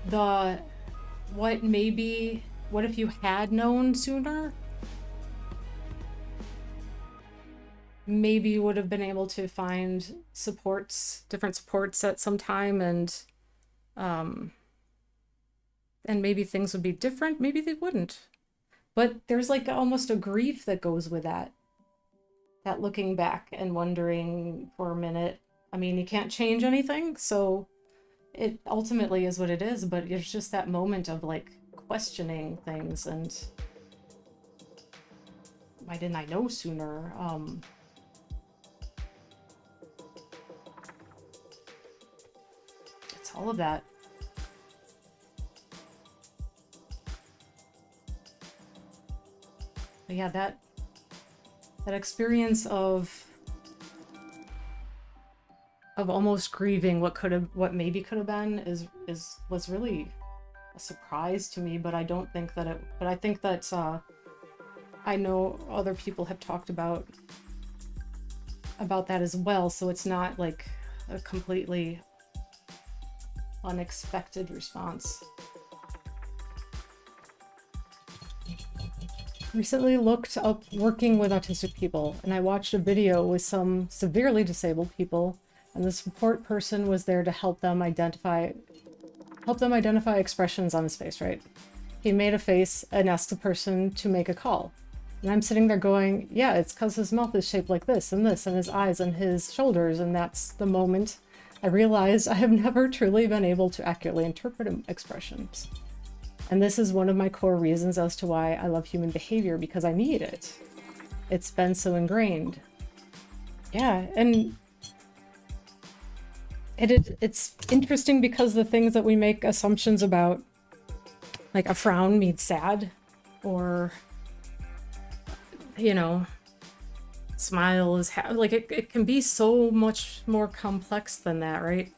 what if you had known sooner? Maybe you would have been able to find different supports at some time, and maybe things would be different, maybe they wouldn't. But there's like almost a grief that goes with that looking back and wondering for a minute. I mean, you can't change anything, so it ultimately is what it is, but it's just that moment of like questioning things and why didn't I know sooner? It's all of that. But yeah, that experience of almost grieving what maybe could have been was really a surprise to me, but I don't think that but I think that I know other people have talked about that as well, so it's not like a completely unexpected response. Recently looked up working with autistic people, and I watched a video with some severely disabled people, and the support person was there to help them identify expressions on his face, right? He made a face and asked the person to make a call. And I'm sitting there going, yeah, it's because his mouth is shaped like this, and his eyes and his shoulders, and that's the moment I realized I have never truly been able to accurately interpret expressions. And this is one of my core reasons as to why I love human behavior, because I need it. It's been so ingrained. Yeah, and it's interesting because the things that we make assumptions about, like a frown means sad, or, you know, smile is like it can be so much more complex than that, right?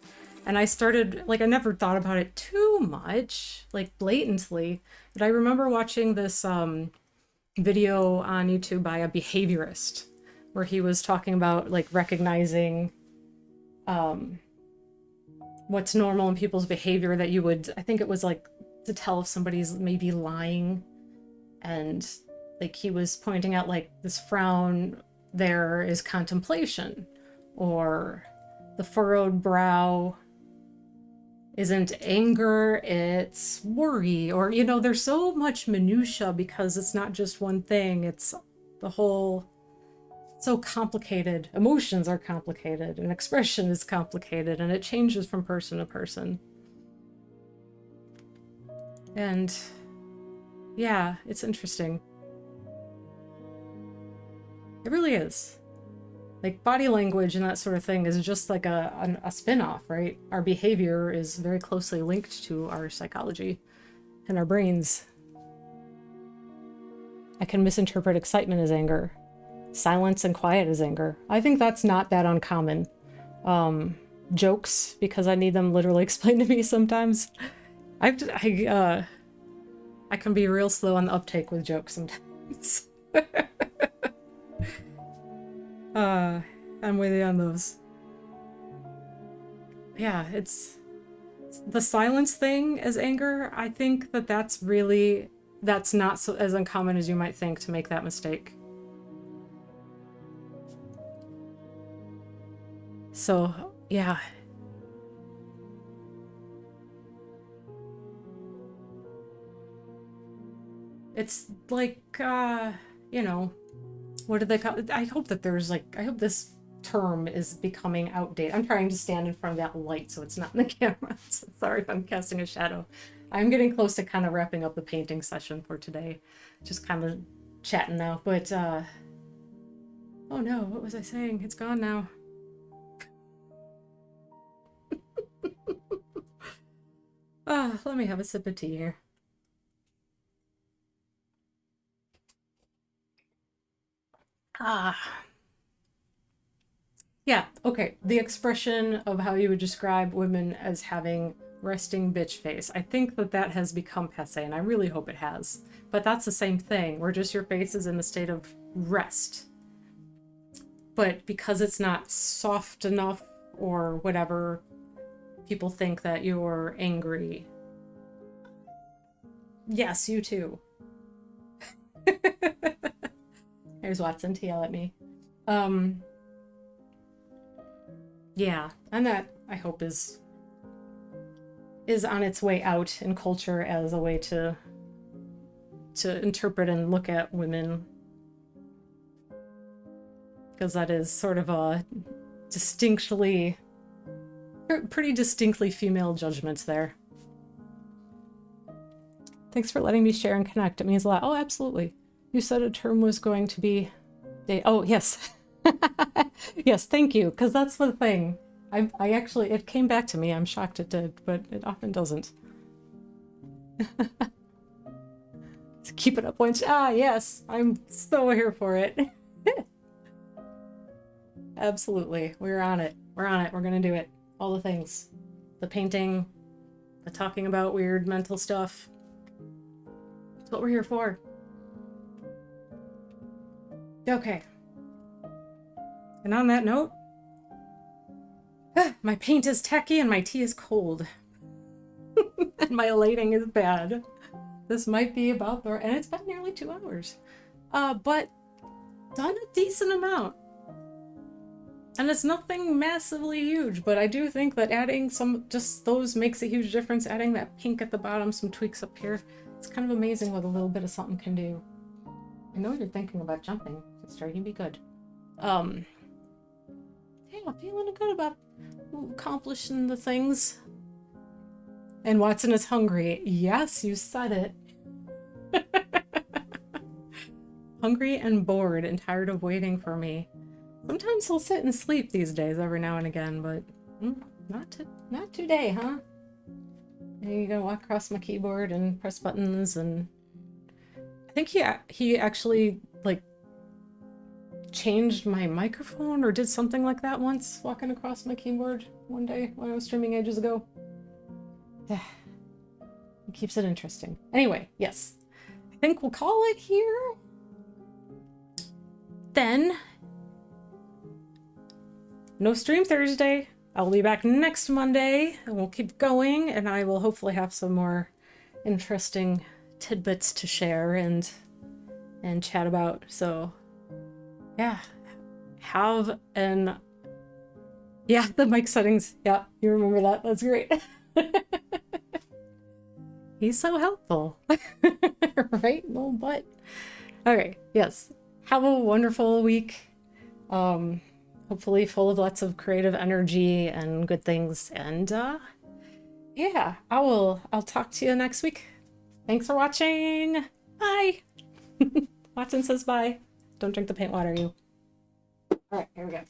And I started, like, I never thought about it too much, like blatantly, but I remember watching this video on YouTube by a behaviorist where he was talking about like recognizing what's normal in people's behavior, that I think it was like to tell if somebody's maybe lying, and like he was pointing out like this frown there is contemplation, or the furrowed brow isn't anger, it's worry, or, you know, there's so much minutia because it's not just one thing, it's the whole, so complicated. Emotions are complicated, and expression is complicated, and it changes from person to person. And yeah, it's interesting. It really is. Like, body language and that sort of thing is just like a spin-off, right? Our behavior is very closely linked to our psychology and our brains. I can misinterpret excitement as anger. Silence and quiet as anger. I think that's not that uncommon. Jokes, because I need them literally explained to me sometimes. I can be real slow on the uptake with jokes sometimes. I'm with you on those. Yeah, it's the silence thing as anger. I think that that's not so as uncommon as you might think to make that mistake. So, yeah. It's like, you know, what do they call it? I hope that there's like, I hope this term is becoming outdated. I'm trying to stand in front of that light so it's not in the camera. So sorry if I'm casting a shadow. I'm getting close to kind of wrapping up the painting session for today. Just kind of chatting now, but, oh no, what was I saying? It's gone now. Let me have a sip of tea here. Yeah, okay. The expression of how you would describe women as having resting bitch face. I think that that has become passé, and I really hope it has. But that's the same thing, where just your face is in a state of rest. But because it's not soft enough or whatever, people think that you're angry. Yes, you too. There's Watson to yell at me. Yeah, and that, I hope, is on its way out in culture as a way to interpret and look at women. Because that is sort of a pretty distinctly female judgments there. Thanks for letting me share and connect. It means a lot. Oh, absolutely. You said a term was going to be... Oh, yes. Yes, thank you, because that's the thing. I actually, it came back to me. I'm shocked it did, but it often doesn't. Keep it up once. Yes, I'm so here for it. Absolutely, we're on it. We're on it. We're gonna do it. All the things. The painting, the talking about weird mental stuff. That's what we're here for. Okay. And on that note, my paint is tacky and my tea is cold. And my lighting is bad. This might be about the... And it's been nearly 2 hours. But done a decent amount. And it's nothing massively huge, but I do think that adding just those makes a huge difference. Adding that pink at the bottom, some tweaks up here. It's kind of amazing what a little bit of something can do. I know you're thinking about jumping. It's starting to be good. Yeah, feeling good about accomplishing the things. And Watson is hungry. Yes, you said it. Hungry and bored and tired of waiting for me. Sometimes he'll sit and sleep these days every now and again, but not today, huh? And you're gonna walk across my keyboard and press buttons, and I think he actually like changed my microphone or did something like that once, walking across my keyboard one day when I was streaming ages ago. It keeps it interesting. Anyway, yes. I think we'll call it here. Then, no stream Thursday. I'll be back next Monday, and we'll keep going, and I will hopefully have some more interesting tidbits to share, and and chat about. So yeah, have an, yeah, the mic settings. Yeah, you remember that. That's great. He's so helpful. Right? Little butt. Okay, yes. Have a wonderful week. Hopefully full of lots of creative energy and good things. And yeah, I'll talk to you next week. Thanks for watching. Bye. Watson says bye. Don't drink the paint water, you. All right, here we go.